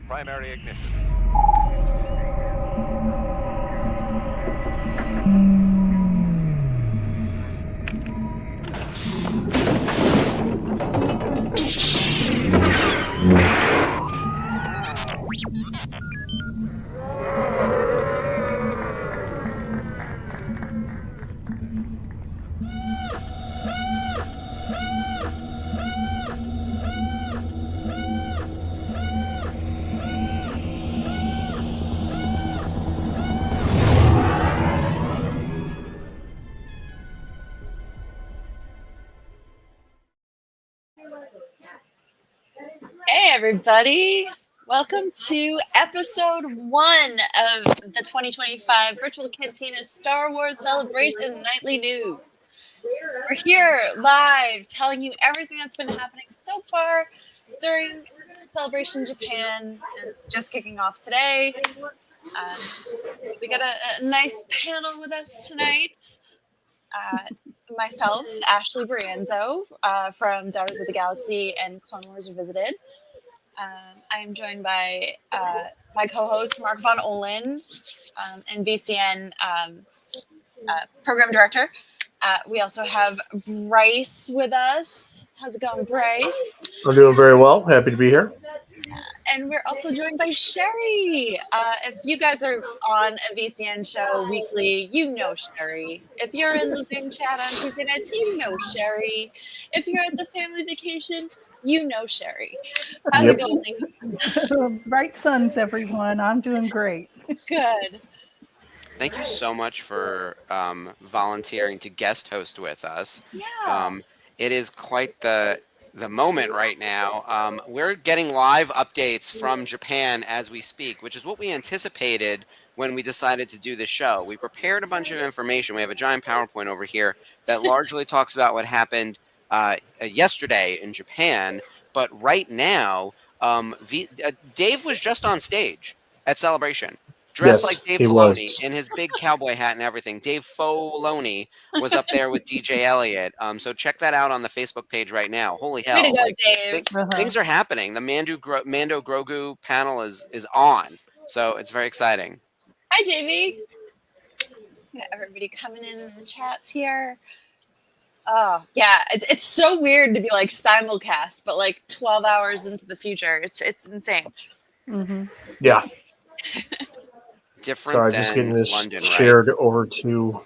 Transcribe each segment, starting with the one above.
Primary ignition. Hey, everybody. Welcome to episode 1 of the 2025 Virtual Cantina Star Wars Celebration Nightly News. We're here live telling you everything that's been happening so far during Celebration Japan. It's just kicking off today. We got a nice panel with us tonight. Myself, Ashley Brienzo from Daughters of the Galaxy and Clone Wars Revisited. I am joined by my co-host Mark Von Olin and VCN program director. We also have Bryce with us. How's it going, Bryce? I'm doing very well. Happy to be here. And we're also joined by Sherry. If you guys are on a VCN show weekly, you know Sherry. If you're in the Zoom chat on Tuesday nights, you know Sherry. If you're at the family vacation, you know Sherry. How's it going? Bright suns, everyone. I'm doing great. Good. Thank you so much for volunteering to guest host with us. Yeah. It is quite the moment right now. We're getting live updates from Japan as we speak, which is what we anticipated when we decided to do this show. We prepared a bunch of information. We have a giant PowerPoint over here that largely talks about what happened yesterday in Japan. But right now, Dave was just on stage at Celebration. Dressed like Dave Filoni in his big cowboy hat and everything. Dave Filoni was up there with DJ Elliott. So check that out on the Facebook page right now. Holy hell. Way to go, Dave. Things are happening. The Mando Grogu panel is on. So it's very exciting. Hi, JV. Got everybody coming in the chats here. Oh, yeah. It's so weird to be like simulcast, but like 12 hours into the future. It's insane. Mm-hmm. Yeah. Different Sorry, than just getting this London, shared over to.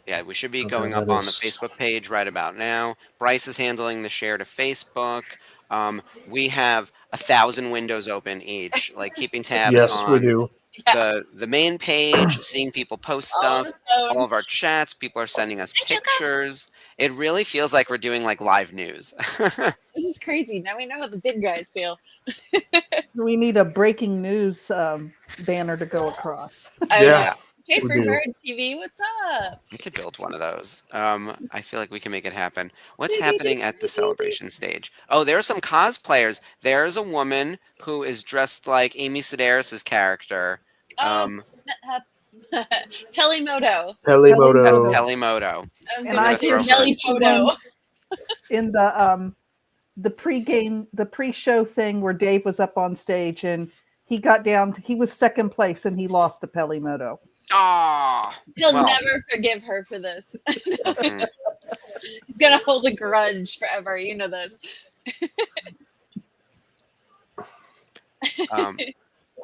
Yeah, we should be going up on the Facebook page right about now. Bryce is handling the share to Facebook. We have 1,000 windows open each, like keeping tabs Yes, on we do. the main page, seeing people post stuff, all of our chats. People are sending us pictures. It really feels like we're doing like live news. This is crazy. Now we know how the big guys feel. We need a breaking news banner to go across. Yeah. Hey, for Bird TV, what's up? We could build one of those. I feel like we can make it happen. What's happening at the celebration stage? Oh, there are some cosplayers. There's a woman who is dressed like Amy Sedaris' character. Pelimoto. Pelimoto. Pelimoto. I was going to say Pelimoto. In the pre-show thing where Dave was up on stage and he got down, he was second place and he lost to Pelimoto. Oh, he'll never forgive her for this. Mm-hmm. He's gonna hold a grudge forever. You know this.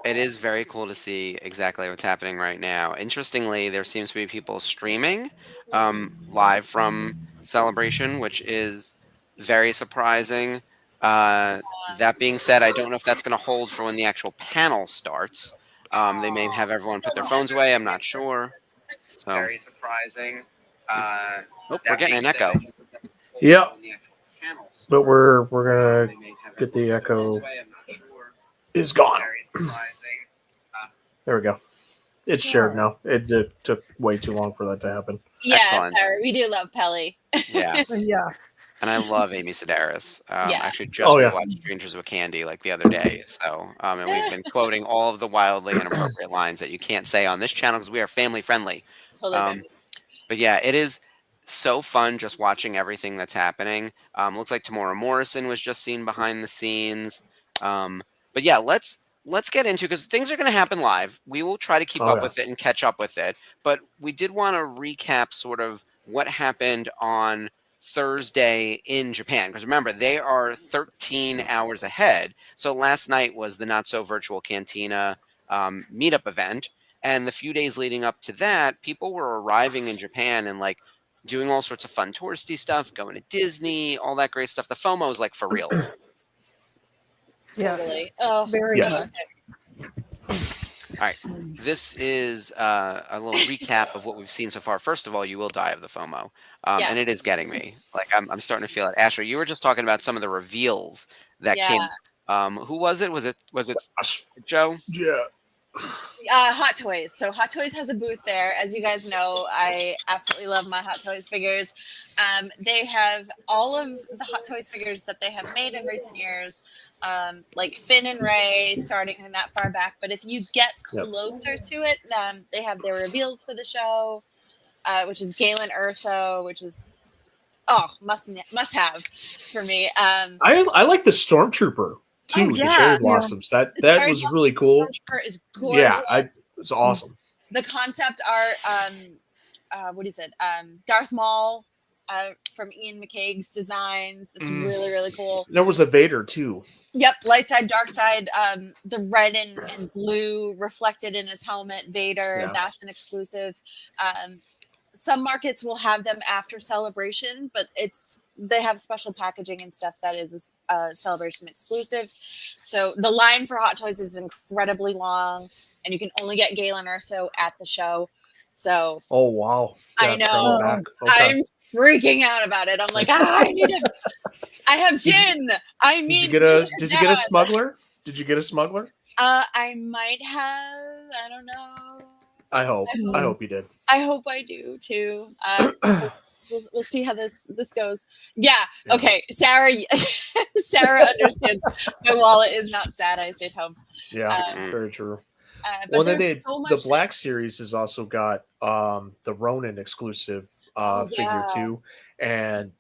It is very cool to see exactly what's happening right now. Interestingly, there seems to be people streaming live from Celebration, which is very surprising. That being said, I don't know if that's going to hold for when the actual panel starts. They may have everyone put their phones away. I'm not sure. So. Very surprising. We're getting an echo. Yep. But we're gonna get the echo. Is gone. There we go. It's shared now. It took way too long for that to happen. Yeah, sorry. We do love Pelly. Yeah. Yeah. And I love Amy Sedaris. Actually, just watched Strangers with Candy like the other day. So, and we've been quoting all of the wildly inappropriate lines that you can't say on this channel because we are family friendly. Totally. But yeah, it is. so fun just watching everything that's happening. Looks like Tamora Morrison was just seen behind the scenes. But yeah, let's get into, because things are going to happen live. We will try to keep up with it and catch up with it. But we did want to recap sort of what happened on Thursday in Japan, because remember, they are 13 hours ahead. So last night was the Not So Virtual Cantina meetup event. And the few days leading up to that, people were arriving in Japan and like doing all sorts of fun touristy stuff, going to Disney, all that great stuff. The FOMO is like for reals. Totally. Oh, Very Yes. much. All right. This is a little recap of what we've seen so far. First of all, you will die of the FOMO. Yeah. And it is getting me. Like I'm starting to feel it. Asher, you were just talking about some of the reveals that Yeah. came. Who was it? Was it Joe? Yeah. Hot Toys. So Hot Toys has a booth there. As you guys know, I absolutely love my Hot Toys figures. They have all of the Hot Toys figures that they have made in recent years, like Finn and Ray, starting that far back. But if you get closer to it, they have their reveals for the show, which is Galen Urso, which is must have for me. I like the Stormtrooper too. The cherry blossoms. That was really cool. Stormtrooper is gorgeous. Yeah, it's awesome. The concept art, what is it? Darth Maul from Ian McCaig's designs. That's really, really cool. There was a Vader too. Yep, light side, dark side. The red and blue reflected in his helmet. Vader. Yeah. That's an exclusive. Some markets will have them after Celebration, but they have special packaging and stuff that is a Celebration exclusive. So the line for Hot Toys is incredibly long, and you can only get Galen Urso at the show. So oh wow, I know I'm freaking out about it. I'm like, I need it. I have Jin. Did you get a smuggler? Did you get a smuggler? I might have. I don't know. I hope you did. I hope I do too. We'll see how this goes. Yeah. Okay. Sarah understands. My wallet is not sad. I stayed home. Yeah. Very true. But then the Black Series has also got the Ronin exclusive figure too, and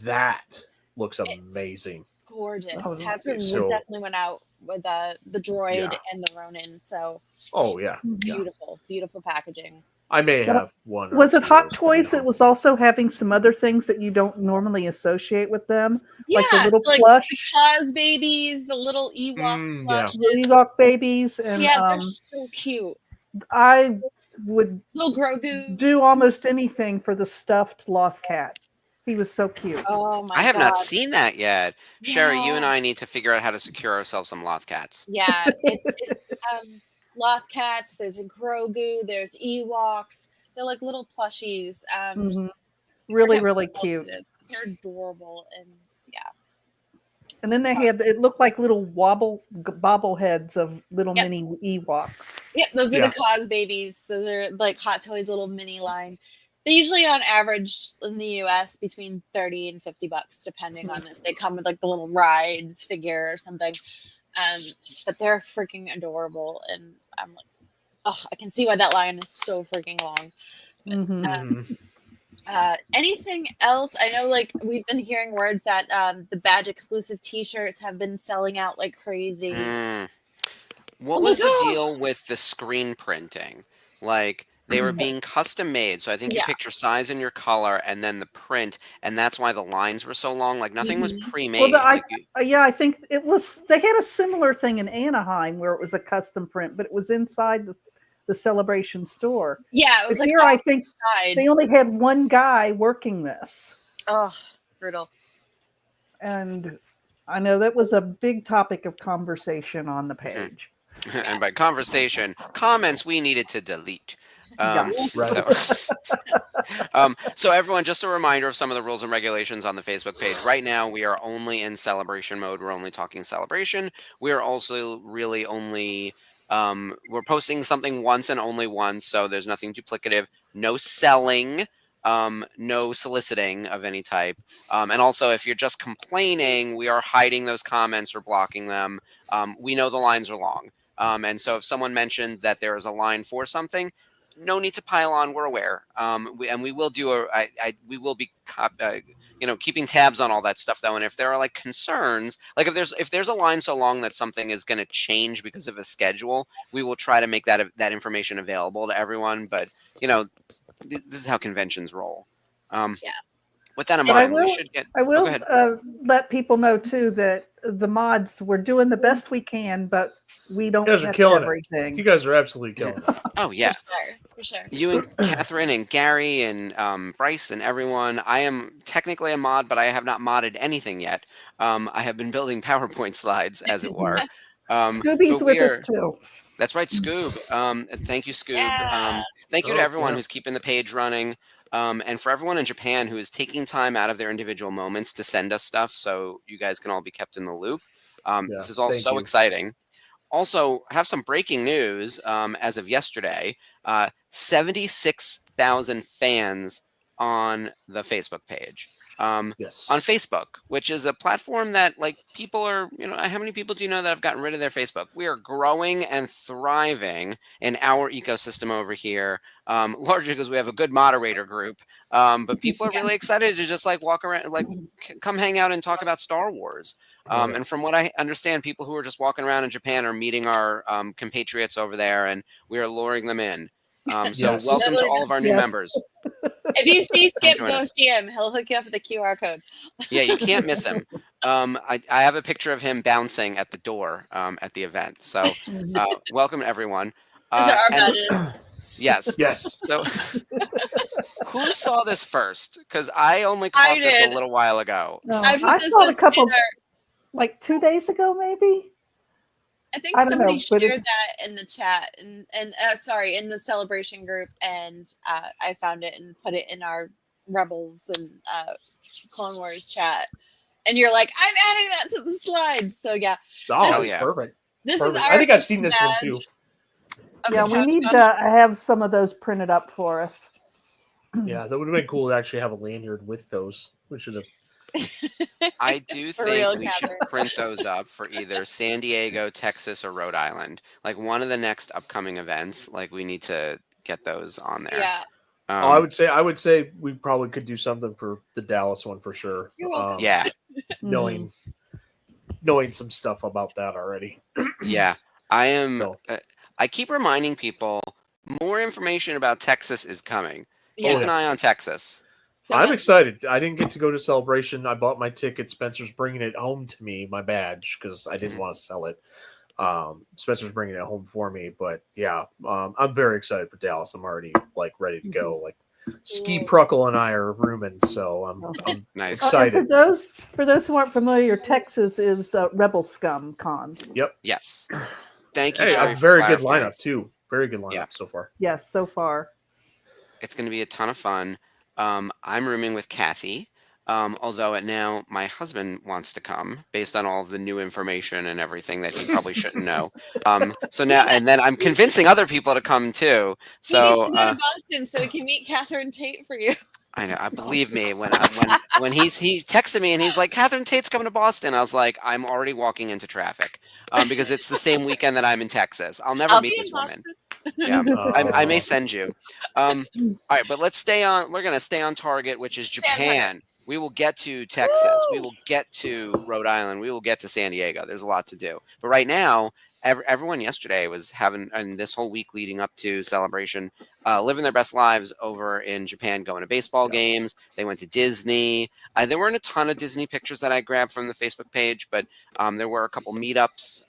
that looks amazing. It's gorgeous. Oh, Hasbro definitely went out with the droid and the Ronin. So beautiful packaging. I may have one. Was it Hot Toys that was also having some other things that you don't normally associate with them? Yeah, like the little like plush, the Kaz babies, the little Ewok plushes. Ewok babies, and they're so cute. I would little Grogu do almost anything for the stuffed Loth Cat. He was so cute. Oh my god! I have not seen that yet. Yeah. Sherry, you and I need to figure out how to secure ourselves some Loth Cats. Yeah, it's Loth Cats. There's a Grogu. There's Ewoks. They're like little plushies. Really, really cute. They're adorable, and yeah. And then they had, it looked like little bobbleheads of little mini Ewoks. Yep, those are the Kaz babies. Those are like Hot Toys little mini line. They're usually on average in the US between $30 and $50, depending on if they come with like the little rides figure or something. But they're freaking adorable, and I'm like, oh, I can see why that line is so freaking long. But, anything else? I know, like, we've been hearing words that the badge exclusive T-shirts have been selling out like crazy. What was the deal with the screen printing? Like, they were being custom made, so I think you picked your size and your color, and then the print, and that's why the lines were so long. Like, nothing was pre-made. Well, I think it was. They had a similar thing in Anaheim where it was a custom print, but it was inside the Celebration store. Yeah, it was like here. I think they only had one guy working this. Oh, brutal. And I know that was a big topic of conversation on the page. And by conversation, comments we needed to delete. So everyone, just a reminder of some of the rules and regulations on the Facebook page. Right now, we are only in celebration mode. We're only talking celebration. We are also really only we're posting something once and only once, so there's nothing duplicative, no selling, no soliciting of any type. And also, if you're just complaining, we are hiding those comments or blocking them. We know the lines are long. And so if someone mentioned that there is a line for something, no need to pile on. We're aware. We will do we will be keeping tabs on all that stuff though. And if there are like concerns, like if there's a line so long that something is going to change because of a schedule, we will try to make that information available to everyone. But this is how conventions roll. Yeah. With that in But I mind, we will, should get. I Oh, will go ahead. let people know too that the mods, we're doing the best we can, but we don't You guys are catch killing everything. it. You guys are absolutely killing it. Oh yeah. For sure. You and Catherine and Gary and Bryce and everyone. I am technically a mod, but I have not modded anything yet. I have been building PowerPoint slides, as it were. Scooby's but with us too. That's right, Scoob. Thank you, Scoob. Yeah. Thank you to Oh, everyone yeah. who's keeping the page running. And for everyone in Japan who is taking time out of their individual moments to send us stuff so you guys can all be kept in the loop. This is all thank so you. exciting. Also, have some breaking news as of yesterday. 76,000 fans on the Facebook page. Yes. On Facebook, which is a platform that like people are, how many people do you know that have gotten rid of their Facebook? We are growing and thriving in our ecosystem over here, largely because we have a good moderator group. But people are really excited to just like walk around, like come hang out and talk about Star Wars. And from what I understand, people who are just walking around in Japan are meeting our compatriots over there, and we are luring them in. So Yes. welcome to all of our new Yes. members. If you see Skip, join go us. see him. He'll hook you up with a QR code. Yeah, you can't miss him. I have a picture of him bouncing at the door at the event. So welcome everyone. Those are our and- badges. Yes. Yes. So who saw this first? Because I only caught I this a did. little while ago. No, I put I this saw it in a couple, our- like 2 days ago, maybe. I think I don't somebody know, but shared it's- that in the chat and sorry, in the celebration group, and I found it and put it in our Rebels and Clone Wars chat. And you're like, I'm adding that to the slides. So yeah, Oh, Hell that's yeah. perfect. this Perfect. is our I think I've seen this one badge too. of Yeah, the we need Couch to Con. have some of those printed up for us. Yeah, that would have been cool to actually have a lanyard with those. We should have. I do For think real, we should Catherine. print those up for either San Diego, Texas, or Rhode Island. Like one of the next upcoming events. Like we need to get those on there. Yeah, I would say we probably could do something for the Dallas one for sure. You're welcome. Yeah. Knowing some stuff about that already. Yeah. I am. No. I keep reminding people more information about Texas is coming. yeah. Keep an eye on Texas. There I'm must- excited. I didn't get to go to Celebration. I bought my ticket. Spencer's bringing it home to me, my badge, because I didn't want to sell it. Spencer's bringing it home for me. But yeah, I'm very excited for Dallas. I'm already like ready to go. Like Ski Pruckle and I are rooming, so I'm Nice. excited. For those who aren't familiar, Texas is Rebel Scum Con. Yes. Thank you. Hey, Sherry, a for very good clarifying. lineup too. Very good lineup Yeah. so far. Yes, so far. It's going to be a ton of fun. I'm rooming with Kathy, although now my husband wants to come based on all of the new information and everything that he probably shouldn't know. So now, and then I'm convincing other people to come too. He needs So to go to Boston so he can meet Catherine Tate for you. I know. I believe me when he texted me and he's like, Catherine Tate's coming to Boston. I was like, I'm already walking into traffic because it's the same weekend that I'm in Texas. I'll never I'll meet be in this woman. Boston. Yeah, I may send you. All right, but let's stay on. We're gonna stay on target, which is Stay on target. Japan. We will get to Texas. We will get to Rhode Island. We will get to San Diego. There's a lot to do. But right now, everyone yesterday was having, and this whole week leading up to Celebration, living their best lives over in Japan, going to baseball games. They went to Disney. There weren't a ton of Disney pictures that I grabbed from the Facebook page, but there were a couple meetups.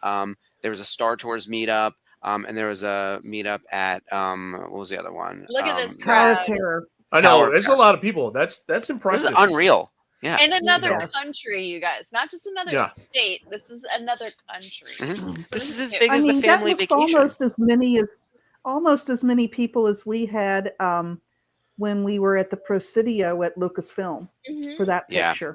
There was a Star Tours meetup. And there was a meetup at what was the other one? Look at this Tower crowd. of Terror. I Tower know of there's a Terror. lot of people. That's This impressive. is unreal. Yeah. In another Yes. country, you guys, not just another Yeah. state. This is another country. Mhm. This is as new. big as the family that looks vacation. almost as many people as we had when we were at the Presidio at Lucasfilm Mhm, for that Yeah. picture.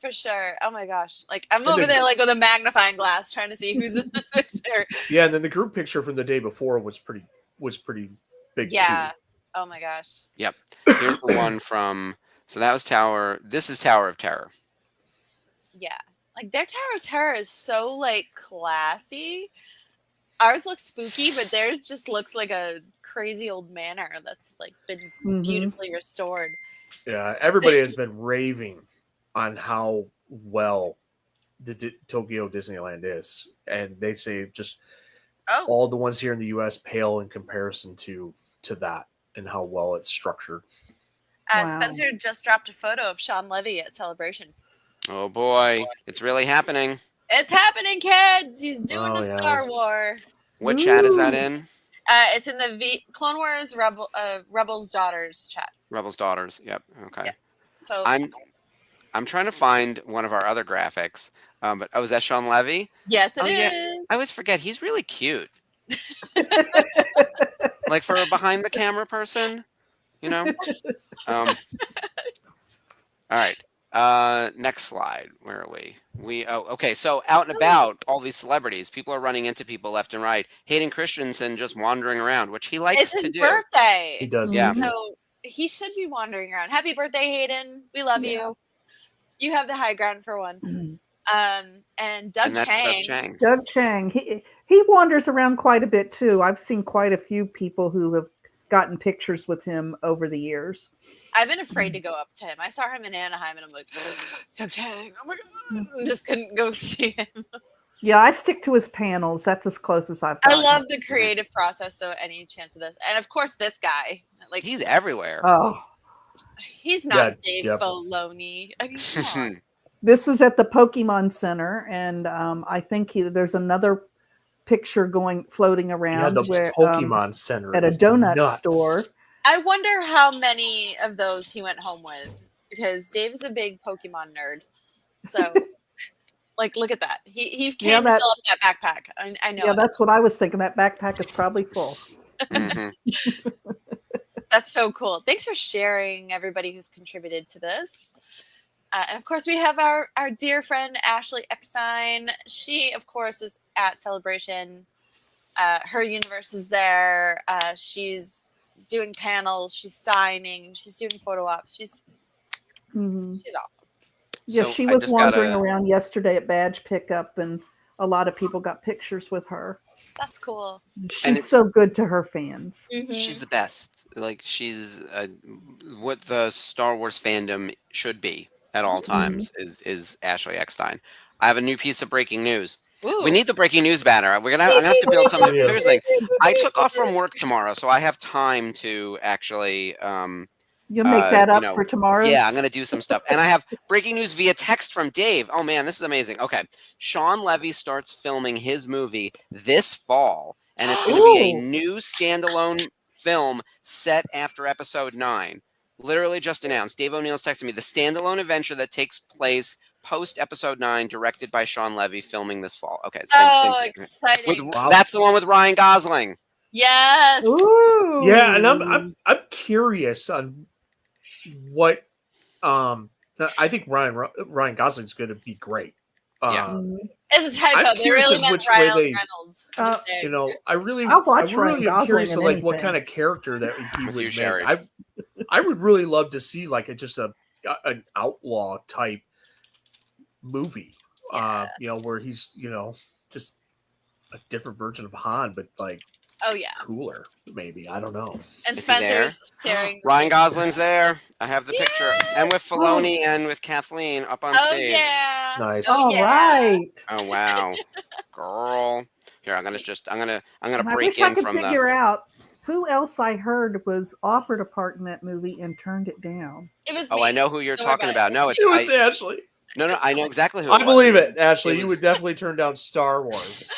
for sure. Oh my gosh. Like I'm And over then- there like with a magnifying glass trying to see who's in the picture. Yeah, and then the group picture from the day before was pretty big Yeah. too. Oh my gosh. Here's the one from. So that was Tower. This is Tower of Terror. Yeah. Like their Tower of Terror is so like classy. Ours looks spooky, but theirs just looks like a crazy old manor that's like been beautifully restored. Yeah, everybody has been raving on how well the Tokyo Disneyland is, and they say just all the ones here in the U.S. pale in comparison to that and how well it's structured. Wow. Spencer just dropped a photo of Sean Levy at Celebration. Oh boy, it's really happening. It's happening, kids. He's doing Oh, a yeah, Star it's- War. What chat is that in? It's in the Clone Wars Rebels Daughters chat. Rebels Daughters. Yep. Okay. Yeah. So I'm trying to find one of our other graphics. But is that Sean Levy? yes, it is. Yeah. I always forget he's really cute. Like for a behind the camera person, you know. All right. Next slide. Where are we? Okay. So out and about, all these celebrities, people are running into people left and right. Hayden Christensen just wandering around, which he likes It's to his do. birthday. He does. Yeah. So he should be wandering around. Happy birthday, Hayden. We love you. You have the high ground for once. And Doug And that's Chang. Doug Chang. Doug Chang. He wanders around quite a bit too. I've seen quite a few people who have gotten pictures with him over the years. I've been afraid to go up to him. I saw him in Anaheim and I'm like, Doug Chang. Oh my God. I just couldn't go see him. Yeah, I stick to his panels. That's as close as I've I gotten. love the creative process. So any chance of this. And of course, this guy. Like He's everywhere. Oh, he's not Yeah, Dave yep. Filoni. I mean, come on. this is at the Pokemon Center, and I think there's another picture floating around Yeah, the where Pokemon Center at a is donut nuts. store. I wonder how many of those he went home with because Dave is a big Pokemon nerd. So, like, look at that. He came to fill up that backpack. I know. Yeah, it. that's what I was thinking. That backpack is probably full. Mhm. That's so cool. Thanks for sharing, everybody who's contributed to this. And of course, we have our dear friend Ashley Eckstein. She, of course, is at Celebration. Her universe is there. She's doing panels. She's signing. She's doing photo ops. She's awesome. Yeah, So she I was just wandering gotta- around yesterday at badge pickup, and a lot of people got pictures with her. That's cool. She's so good to her fans. She's the best. Like she's what the Star Wars fandom should be at all times is Ashley Eckstein. I have a new piece of breaking news. Ooh. We need the breaking news banner. I'm gonna have to build something. Here's the thing. I took off from work tomorrow, so I have time to actually You'll make that up for tomorrow? Yeah, I'm going to do some stuff. And I have breaking news via text from Dave. Oh, man, this is amazing. Okay. Sean Levy starts filming his movie this fall, and it's going to be a new standalone film set after episode 9. Literally just announced. Dave O'Neill's texting me the standalone adventure that takes place post episode 9, directed by Sean Levy, filming this fall. Okay. Same exciting. That's the one with Ryan Gosling. Yes. Ooh. Yeah, and I'm curious on what I think Ryan Gosling's going to be great. It's a typo. They really meant Ryan Reynolds. You know, I really Ryan am curious Gosling to in what anything. kind of character that he With would you, make. Sherry. I would really love to see like an outlaw type movie. You know, where he's, you know, just a different version of Han, but like cooler, maybe. I don't know. And Is he there? Spencer's sharing. Ryan Gosling's there. I have the picture. And with Filoni and with Kathleen up on stage. Yeah. Nice. All right. Oh wow. Girl. Here, I'm gonna And I break wish I in could from figure out who else I heard was offered a part in that movie and turned it down. It was Oh, me. I know who you're Don't worry talking about about. No, It was Ashley. No, I know exactly who I it was. believe it, Ashley. It You was- would definitely turn down Star Wars.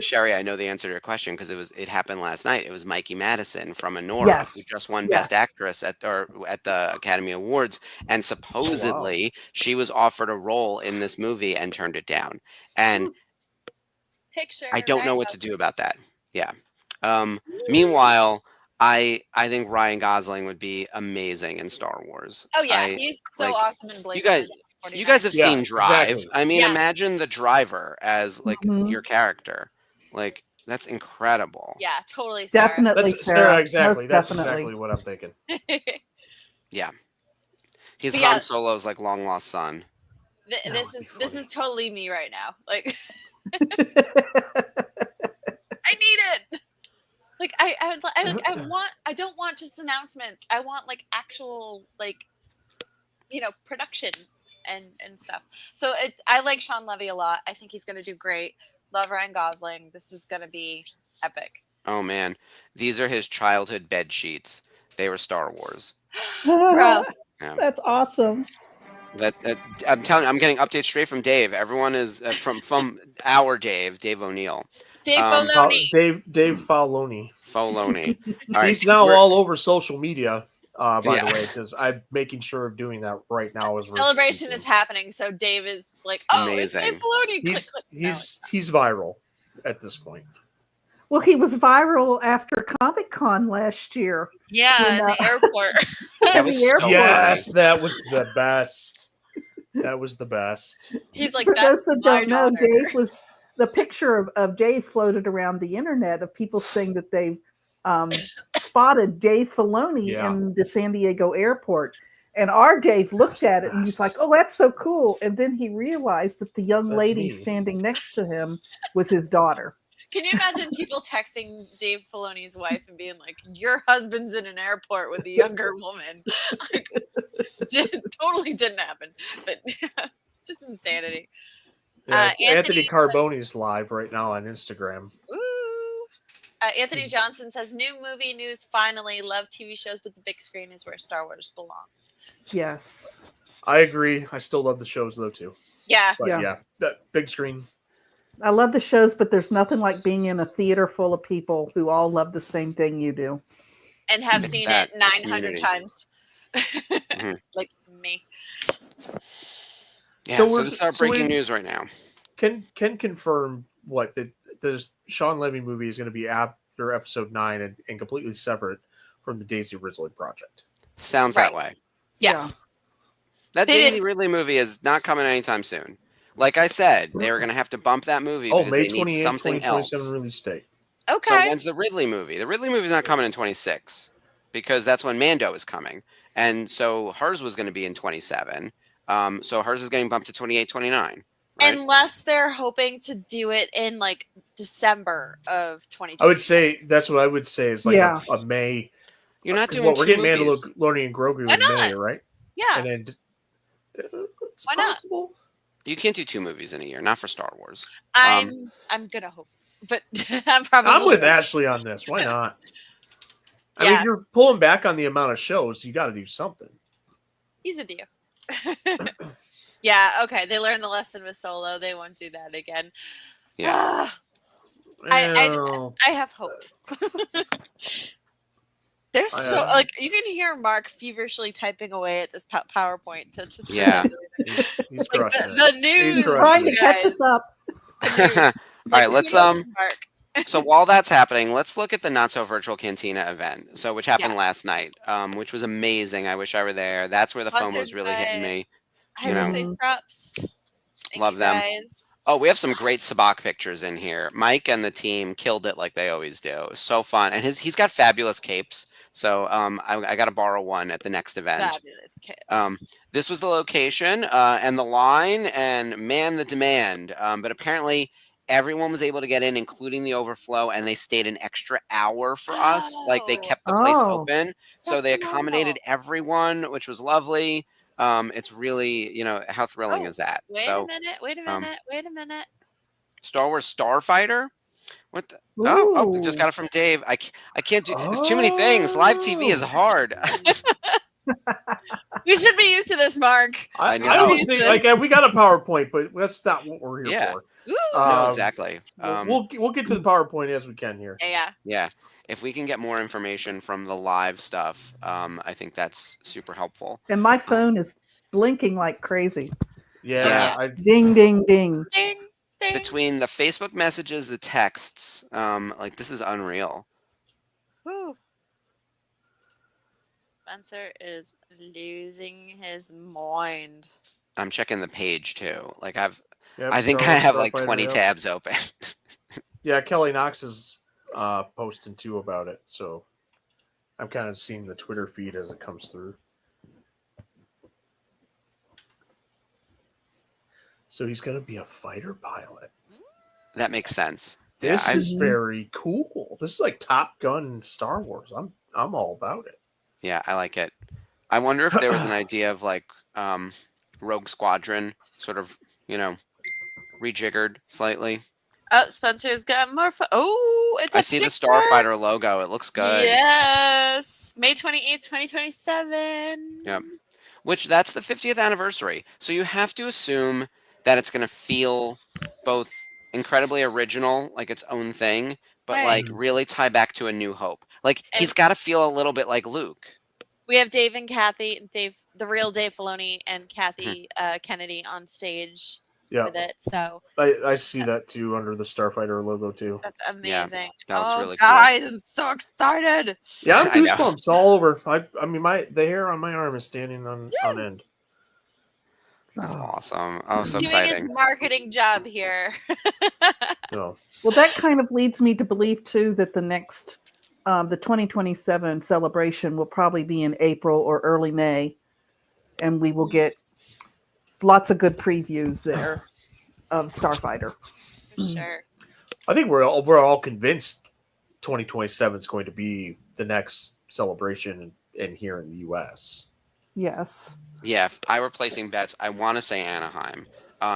Sherry, I know the answer to your question because it happened last night. It was Mikey Madison from Anora, Yes. who just won Yes. Best Actress at the Academy Awards, and supposedly she was offered a role in this movie and turned it down. And Picture. I don't know Ryan what to Gosling. do about that. Yeah. Meanwhile, I think Ryan Gosling would be amazing in Star Wars. Oh yeah, he's so awesome in Blade. You guys have seen Drive. exactly. I mean, Yes. imagine the driver as like Mhm. your character. Like that's incredible. Yeah, totally. Sarah. Definitely, That's Sarah. exactly. Most That's definitely. exactly what I'm thinking. Yeah. He's But yeah. Han Solo's like long lost son. This is totally me right now. Like need it. Like I don't want just announcements. I want like actual like production and stuff. So I like Sean Levy a lot. I think he's going to do great. Love Ryan Gosling. This is going to be epic. Oh man, these are his childhood bed sheets. They were Star Wars. Bro. Yeah. That's awesome. I'm telling you, I'm getting updates straight from Dave. Everyone is from our Dave O'Neill. Dave Um, Filoni. Dave Filoni. Filoni. All right, He's now we're- all over social media. By Yeah. the way, because I'm making sure of doing that right now. As we're Celebration speaking. is happening, so Dave is like, "Oh, it's Dave Amazing. Filoni." Click, He's click. he's viral at this point. Well, he was viral after Comic-Con last year. Yeah, When, in the airport. That in was the so airport. Yes, that was the best. That was the best. He's like, For "That's those that my don't know, daughter." Dave was the picture of Dave floated around the internet of people saying that they spotted Dave Filoni Yeah. in the San Diego airport. And our Dave looked at it and he's like, "Oh, that's so cool." And then he realized that the young That's lady me. standing next to him was his daughter. Can you imagine people texting Dave Filoni's wife and being like, "Your husband's in an airport with a younger woman"? Like, totally didn't happen, but just insanity. Yeah, Anthony Anthony- Carboni's live right now on Instagram. Ooh. Anthony Johnson says, "New movie news finally. Love TV shows, but the big screen is where Star Wars belongs." Yes. I agree. I still love the shows though too. Yeah. But Yeah. yeah, that big screen. I love the shows, but there's nothing like being in a theater full of people who all love the same thing you do. And have It's seen that it 900 community. times. Mhm. Like me. Yeah, So so we're- this is our so breaking we- news right now. Can confirm what the Sean Levy movie is going to be after episode 9 and completely separate from the Daisy Ridley project. Sounds Right. that way. Yeah. That They Daisy didn't- Ridley movie is not coming anytime soon. Like I said, they were going to have to bump that movie Oh, because May they need 28th, something else. 2027 release date. So Okay. when's the Ridley movie? The Ridley movie's not coming in 26 because that's when Mando is coming. And so hers was going to be in 27. So hers is getting bumped to 28, 29. Right? Unless they're hoping to do it in like December of 2020. I would say that's what I would say is like Yeah. a May. You're not 'cause doing what we're two getting movies. Mandalorian and Grogu Why in May, not? right? Yeah. And then it's Why not? possible. You can't do two movies in a year, not for Star Wars. I'm gonna hope. But I'm probably I'm with Ashley on this. Why not? I Yeah. mean, you're pulling back on the amount of shows. You got to do something. He's with you. Yeah, okay. They learned the lesson with Solo. They won't do that again. Yeah. Ah, Well, I have hope. There's so like you can hear Mark feverishly typing away at this PowerPoint. So it's just really Yeah. good. he's Like crushing it. the news. He's Trying to you catch guys. us up. All right, let's kudos to Mark. So while that's happening, let's look at the Not So Virtual Cantina event. So which happened Yeah. last night, which was amazing. I wish I were there. That's where the phone was Sponsored really hitting by me. You know. Hyperspace props. Thank Love you them. guys. Oh, we have some great Sabak pictures in here. Mike and the team killed it like they always do. It was so fun, and he's got fabulous capes. So I got to borrow one at the next event. Fabulous kids. This was the location and the line, and man, the demand. But apparently, everyone was able to get in, including the overflow, and they stayed an extra hour for us. Like they Oh. kept the place Oh. open, so That's they accommodated everyone, which was lovely. It's really, how thrilling Oh, is that? Wait So, a minute. Wait a um, minute. Wait a minute. Star Wars Starfighter. What the? Oh, just Ooh. got it from Dave. I can't do. There's too many things. Live TV is Oh. hard. You should be used to this, Mark. I I know. always think like we got a PowerPoint, but that's not what we're here Yeah. for. Ooh. No, Um, exactly. We'll get to the PowerPoint as we can here. Yeah. Yeah. If we can get more information from the live stuff, I think that's super helpful. And my phone is blinking like crazy. Yeah, Yeah. Ding, ding, ding. Ding, ding. Between the Facebook messages, the texts, like this is unreal. Whew. Spencer is losing his mind. I'm checking the page too. Like I Yep, think Star I Wars have like Starfighter, 20 yep. tabs open. Yeah, Kelly Knox is posting too about it, so I'm kind of seeing the Twitter feed as it comes through. So he's going to be a fighter pilot. That makes sense. This is Mhm. very cool. This is like Top Gun Star Wars. I'm all about it. Yeah, I like it. I wonder if there was an idea of like Rogue Squadron, sort of, rejiggered slightly. Oh, Spencer's got more. Oh, it's a I see the picture. Starfighter logo. It looks good. Yes, May 28th, 2027. Yep. Which that's the 50th anniversary. So you have to assume that it's going to feel both incredibly original, like its own thing, but Right. like really tie back to A New Hope. Like he's And- got to feel a little bit like Luke. We have Dave and Kathy, the real Dave Filoni and Kathy Kennedy on stage Yeah, with it. So I see that too under the Starfighter logo too. that's Yeah, amazing. that looks Oh, really cool. guys, I'm so excited. Yeah, I'm I know. goosebumps all over. I mean, the hair on my arm is standing on end. That's Oh. awesome. Oh, so Doing his exciting. marketing job here. No, Well, that kind of leads me to believe too that the next, the 2027 celebration will probably be in April or early May, and we will get lots of good previews there of Starfighter. For sure. I think we're all convinced 2027 is going to be the next celebration in here in the U.S. Yes. Yeah, if I were placing bets, I want to say Anaheim.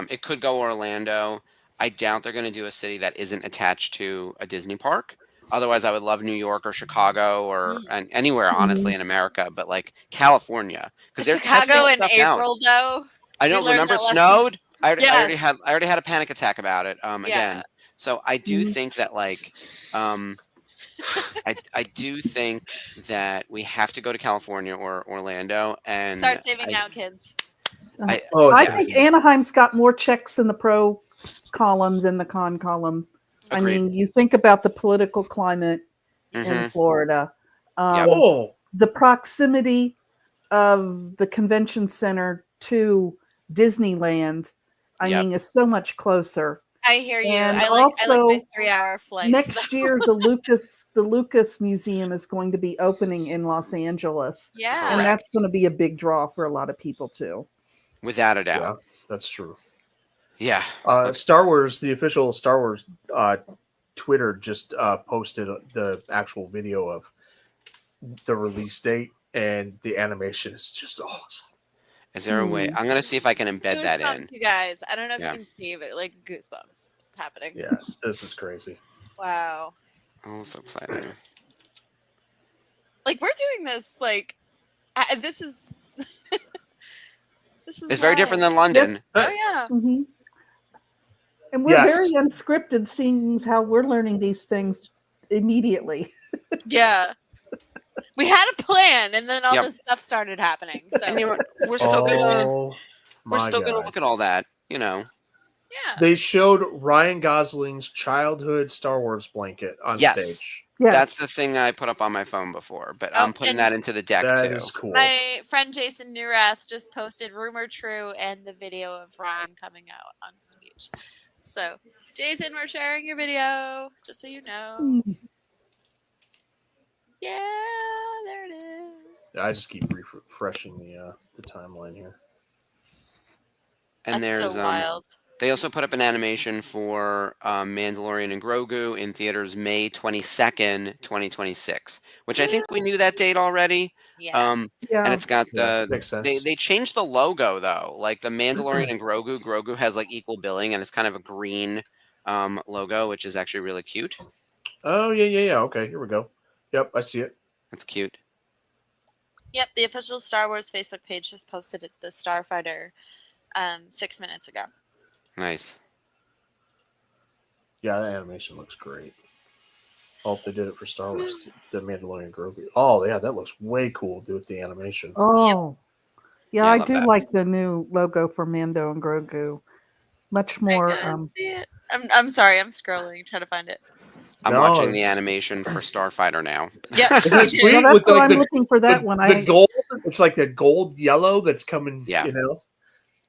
It could go Orlando. I doubt they're going to do a city that isn't attached to a Disney park. Otherwise, I would love New York or Chicago or and anywhere, honestly, in America. But like California, because they're testing Chicago in stuff out. April, though. I we don't learned remember that it lesson. snowed. I Yes. already had a panic attack about it. Yeah. Again, so I do Mhm. think that like, I do think that we have to go to California or Orlando and Start saving now, kids. Oh, I it's think Anaheim's got more checks in the pro column than the con column. Agreed. I mean, you think about the political climate in Mhm. Florida, Yep. oh, the proximity of the convention center to Disneyland. I Yep. mean, is so much closer. I hear you. And I like my also, 3-hour flights. Next year, the Lucas Museum is going to be opening in Los Angeles, Yeah. and that's going to be a big draw for a lot of people too. Without a doubt. yeah, that's true. Yeah. Star Wars, the official Star Wars Twitter just posted the actual video of the release date, and the animation is just awesome. Is there a way? I'm gonna see if I can embed that Goosebumps, in. you guys. I don't know if Yeah. you can see, but like goosebumps. It's happening. Yeah, this is crazy. Wow. Oh, so exciting. Like we're doing this like this is this is It's very wild. different than London. Yes. Oh yeah. Mm-hmm. And we're Yes. very unscripted, seeing how we're learning these things immediately. Yeah. We had a plan and then all Yep. this stuff started happening. So And you know what? We're still gonna Oh, we're my still gonna God. look at all that. You know. yeah. They showed Ryan Gosling's childhood Star Wars blanket on Yes. stage. Yes. That's the thing I put up on my phone before, but Oh, I'm putting and that into the deck That too. is cool. My friend Jason Neurath just posted Rumor True and the video of Ryan coming out on stage. So, Jason, we're sharing your video, just so you know. Mm. Yeah, there it is. I just keep refreshing the timeline here. And That's there's so wild. they also put up an animation for Mandalorian and Grogu in theaters May 22nd, 2026, which I think we knew that date already. Yeah. Yeah. And it's got Yeah, the makes sense. they changed the logo though. Like the Mandalorian and Grogu has like equal billing and it's kind of a green logo, which is actually really cute. Oh yeah. Okay, here we go. Yep, I see it. That's cute. Yep, the official Star Wars Facebook page just posted it, the Starfighter 6 minutes ago. Nice. Yeah, that animation looks great. Oh, they did it for Star Wars, the Mandalorian Grogu. Oh yeah, that looks way cool, dude, with the animation. Oh, yeah, Yeah, I I love do that. like the new logo for Mando and Grogu. Much more. I gotta see it. I'm sorry, I'm scrolling, trying to find it. I'm No, watching the it's- animation for Starfighter now. Yep. Is that sweet? Yeah, that's With, what like, I'm the- looking for. That one. The gold, it's like the gold yellow that's coming. Yeah. You know,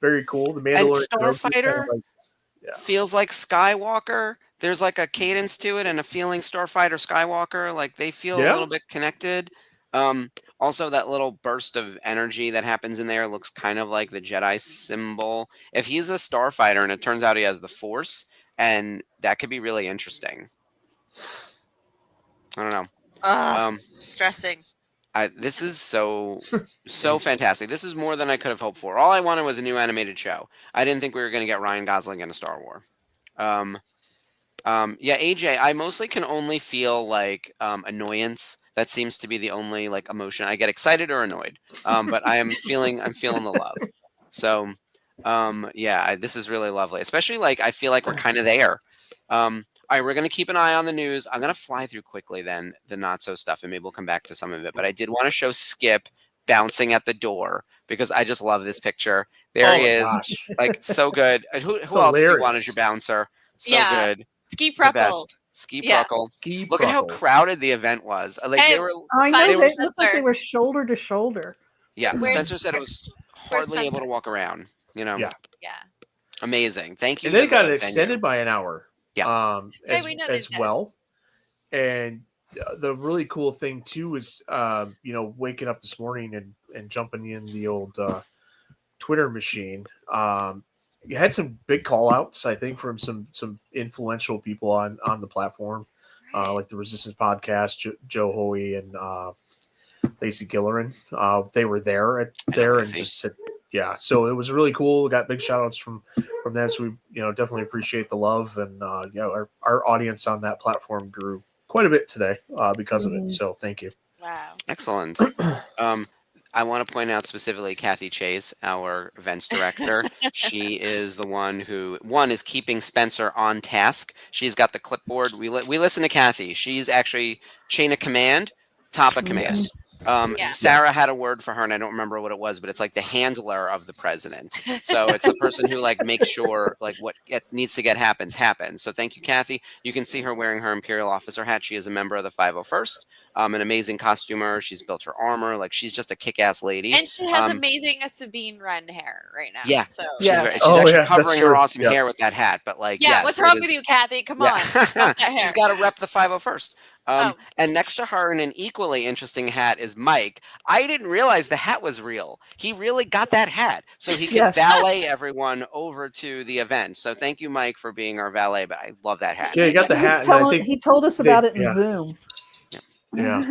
very cool. The And Mandalorian Grogu's kind Starfighter of like- yeah. feels like Skywalker. There's like a cadence to it and a feeling Starfighter Skywalker. Like they feel a Yeah. little bit connected. Also, that little burst of energy that happens in there looks kind of like the Jedi symbol. If he's a Starfighter and it turns out he has the Force, and that could be really interesting. I don't know. Stressing. This is so fantastic. This is more than I could have hoped for. All I wanted was a new animated show. I didn't think we were going to get Ryan Gosling in a Star Wars. Yeah, AJ, I mostly can only feel like annoyance. That seems to be the only like emotion. I get excited or annoyed. But I'm feeling the love. So yeah, this is really lovely. Especially like I feel like we're kind of there. All right, we're going to keep an eye on the news. I'm going to fly through quickly then the not so stuff, and maybe we'll come back to some of it. But I did want to show Skip bouncing at the door because I just love this picture. There he is, like so good. And who else do you want as your bouncer? So good. Ski The Pruckle. best. Ski Pruckle. Look at how crowded the event was. Like Hey, they were. I know, Finally, they looked like Spencer. they were shoulder to shoulder. Yeah, Where's- Spencer said it was hardly able to walk around. You know. Yeah. Yeah. Amazing. Thank you. And they got to it the extended venue. by an hour. Yeah. Hey, we know as these guys. well. And the really cool thing too is, waking up this morning and jumping in the old Twitter machine. You had some big call outs, I think, from some influential people on the platform, like the Resistance Podcast, Joe Hoey and Lacey Gillerin. They were there and just said, yeah. So it was really cool. We got big shout outs from them. So we, definitely appreciate the love. And, our audience on that platform grew quite a bit today because of it. So thank you. Wow. Excellent. I want to point out specifically Kathy Chase, our events director. She is the one who is keeping Spencer on task. She's got the clipboard. We listen to Kathy. She's actually chain of command, top of command. Sarah had a word for her, and I don't remember what it was, but it's like the handler of the president. So it's the person who like makes sure like what needs to get happens. So thank you, Kathy. You can see her wearing her Imperial Officer hat. She is a member of the 501st. An amazing costumer. She's built her armor. Like she's just a kick-ass lady. And she has amazing Sabine Wren hair right now. Yeah. So She's actually covering her awesome Yep. hair with that hat. But like, yeah, yes, what's wrong with you, Kathy? Come on. Stop that hair. She's got to rep the 501st. And next to her in an equally interesting hat is Mike. I didn't realize the hat was real. He really got that hat so he could valet everyone over to the event. So thank you, Mike, for being our valet. But I love that hat. Yeah, you got the hat. He told us about it in Zoom. Yeah.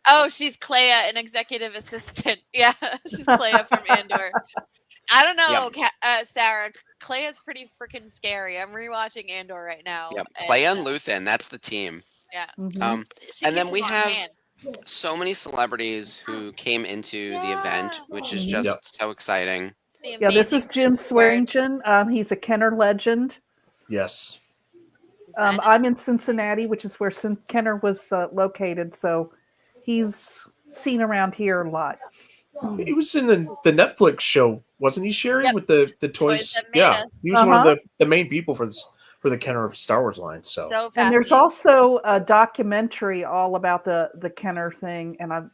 Oh, she's Clea, an executive assistant. Yeah, she's Clea from Andor. I don't know, Sarah. Clea's pretty freaking scary. I'm rewatching Andor right now. Yep, Clea and Luthen. That's the team. Yeah. And then we have so many celebrities who came into the event, which is just so exciting. Yeah, this is Jim Swearingen. He's a Kenner legend. Yes. I'm in Cincinnati, which is where Kenner was located, so he's seen around here a lot. He was in the Netflix show, wasn't he, Sherry, with the toys? Yeah, he was one of the main people for the Kenner Star Wars line. So and there's also a documentary all about the Kenner thing, and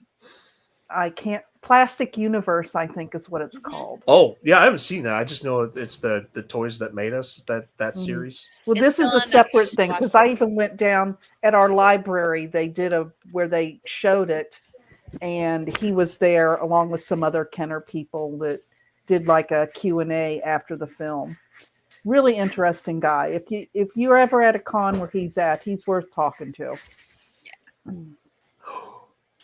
I can't. Plastic Universe, I think, is what it's called. Oh, yeah, I haven't seen that. I just know it's the toys that made us that series. Well, this is a separate thing because I even went down at our library. They did where they showed it, and he was there along with some other Kenner people that did like a Q&A after the film. Really interesting guy. If you're ever at a con where he's at, he's worth talking to. Yeah.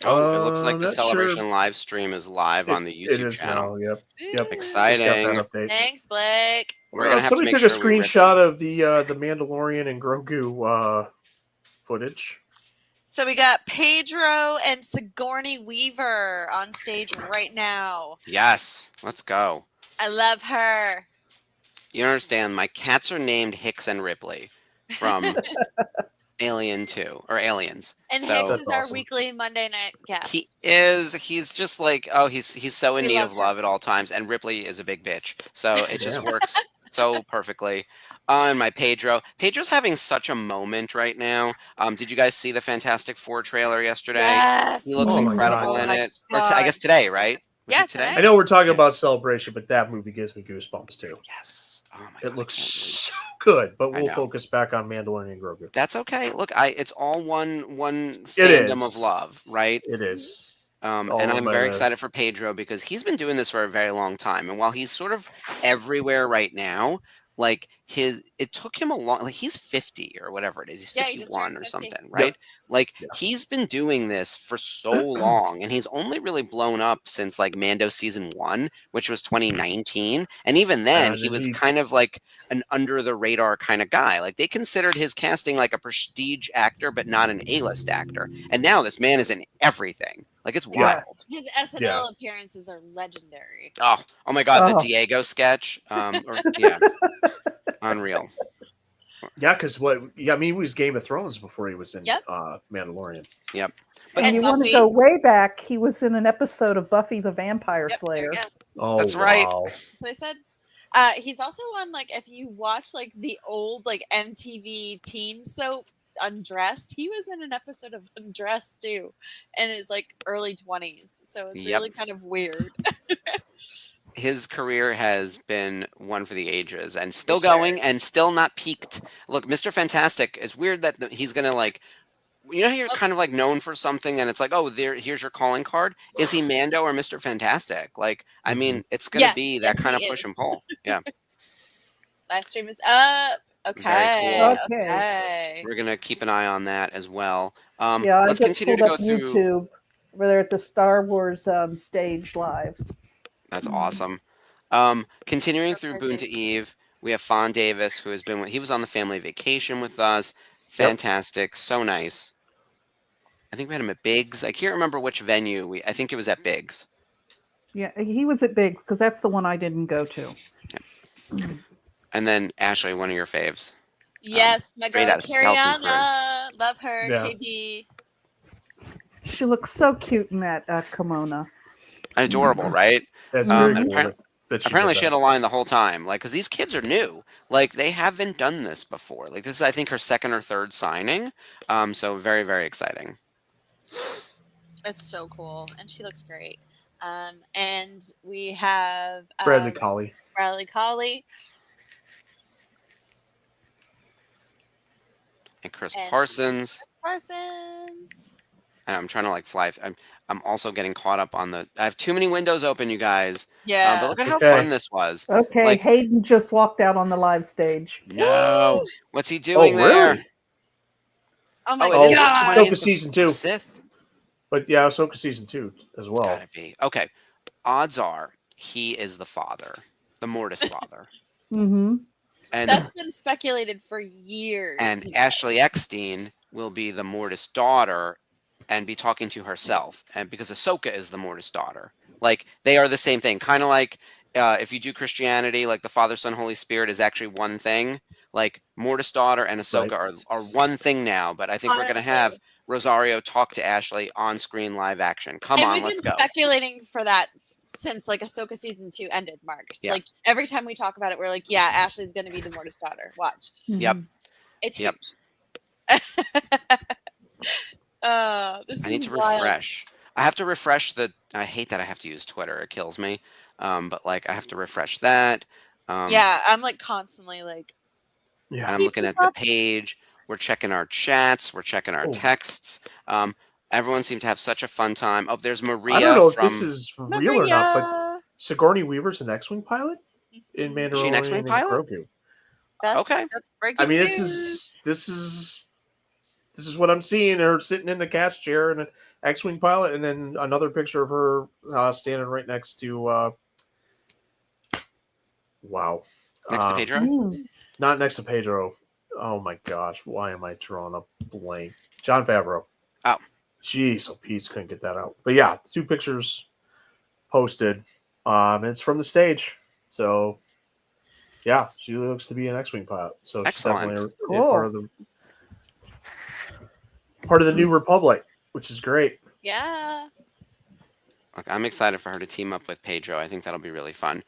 Oh, it looks like the celebration live stream is live on the YouTube channel. Now, yep. Exciting. Thanks, Blake. We're gonna have somebody to make took a sure screenshot of the Mandalorian and Grogu footage. So we got Pedro and Sigourney Weaver on stage right now. Yes, let's go. I love her. You understand? My cats are named Hicks and Ripley from Alien 2 or Aliens. And so, Hicks is our weekly Monday night guest. He is. He's just like, he's so in need of love at all times. And Ripley is a big bitch. So it just works so perfectly. And my Pedro's having such a moment right now. Did you guys see the Fantastic Four trailer yesterday? Yes. He looks incredible in it. Or I guess today, right? Was it today? I know we're talking about Celebration, but that movie gives me goosebumps too. Yes. Oh my God, it looks so good, but we'll know. Focus back on Mandalorian and Grogu. That's okay. Look, it's all one fandom of love, right? It is. And I'm very excited for Pedro because he's been doing this for a very long time. And while he's sort of everywhere right now, like it took him a long, like he's 50 or whatever it is, he's Yeah, he just 51 turned or 50. something, right? Like Yeah. he's been doing this for so long, and he's only really blown up since like Mando season 1, which was 2019, and even then And he was he- kind of like an under the radar kind of guy. Like they considered his casting like a prestige actor but not an A-list actor, and now this man is in everything. Like it's wild. Yes. His SNL appearances are legendary. Oh my God, the Oh. Diego sketch, yeah, unreal. Yeah, because I mean, he was Game of Thrones before he was in Yep. Mandalorian. Yep. And And you want to Buffy. go way back? He was in an episode of Buffy the Vampire Yep, there Slayer. we go. Oh, That's right. wow. That's what I said. He's also on, like, if you watch like the old like MTV teen soap Undressed, he was in an episode of Undressed too, in his like early 20s. So it's Yep. really kind of weird. His career has been one for the ages and still For sure. going and still not peaked. Look, Mr. Fantastic, it's weird that he's going to like, you know, how you're kind of like known for something and it's like, oh, here's your calling card. Is he Mando or Mr. Fantastic? Like, I mean, it's going to Yes, be that yes, kind of he push is. and pull. Yeah. Live stream is up. Okay. cool. Okay. We're going to keep an eye on that as well. Yeah, I Let's just continue pulled to up go through. YouTube where they're at the Star Wars stage live. That's awesome. Continuing through Boon to Eve, we have Fawn Davis, who has been, he was on the family vacation with us. Fantastic. So nice. I think we had him at Biggs. I can't remember which venue. I think it was at Biggs. Yeah, he was at Biggs because that's the one I didn't go to. And then Ashley, one of your faves. Yes, my straight girl out of Skeleton Crew. Cariana. Love her. Yeah. KB. She looks so cute in that kimono. Adorable, right? That's very cool. Apparently, that she had a line the whole time, like, because these kids are new, like they haven't done this before. Like this is, I think, her second or third signing. So very, very exciting. It's so cool, and she looks great. And we have Bradley Colley. Bradley Colley And Chris and Parsons. Chris Parsons. And I'm trying to like fly. I'm also getting caught up on the. I have too many windows open, you guys. Yeah. But look at how Okay. fun this was. Okay, Like- Hayden just walked out on the live stage. No, what's he doing there? really? Oh my Oh, it is the god. 20th Ahsoka season 2. Sith. But yeah, Ahsoka season 2 as well. Gotta be okay. Odds are he is the father, the Mortis father, Mm-hmm. and That's been speculated for years. and you Ashley Eckstein will be the Mortis daughter and be talking to herself, and because Ahsoka is the Mortis daughter, like they are the same thing, kind of like if you do Christianity, like the Father, Son, Holy Spirit is actually one thing. Like Mortis daughter and Ahsoka are one thing now, but I think we're gonna have Rosario talk to Ashley on screen live action. Come on, we've let's been go. speculating for that since like Ahsoka season 2 ended, Mark. Yeah. Like every time we talk about it, we're like, yeah, Ashley's gonna be the Mortis daughter. Watch. Yep. It's Yep. huge. This I need is to wild. refresh. I have to refresh the. I hate that I have to use Twitter. It kills me. But like I have to refresh that. Yeah, I'm like constantly like, And Yeah. I'm looking at the page. We're checking our chats. We're checking our Oh. texts. Everyone seemed to have such a fun time. Oh, there's Maria I don't know from. if this is real or not, but Sigourney Weaver's an X-wing pilot in Mandalorian Is she an X-wing and pilot? Grogu. Okay. That's breaking I mean, news. this is what I'm seeing. Her sitting in the cast chair and an X-wing pilot, and then another picture of her standing right next to. Wow. Next to Pedro. Mm. Not next to Pedro. Oh my gosh, why am I drawing a blank? John Favreau. Oh. Jeez, oh Pete couldn't get that out. But yeah, 2 pictures posted. It's from the stage. So yeah, she looks to be an X-wing pilot. So she's Excellent. definitely Cool. part of the New Republic, which is great. Yeah. Look, I'm excited for her to team up with Pedro. I think that'll be really fun.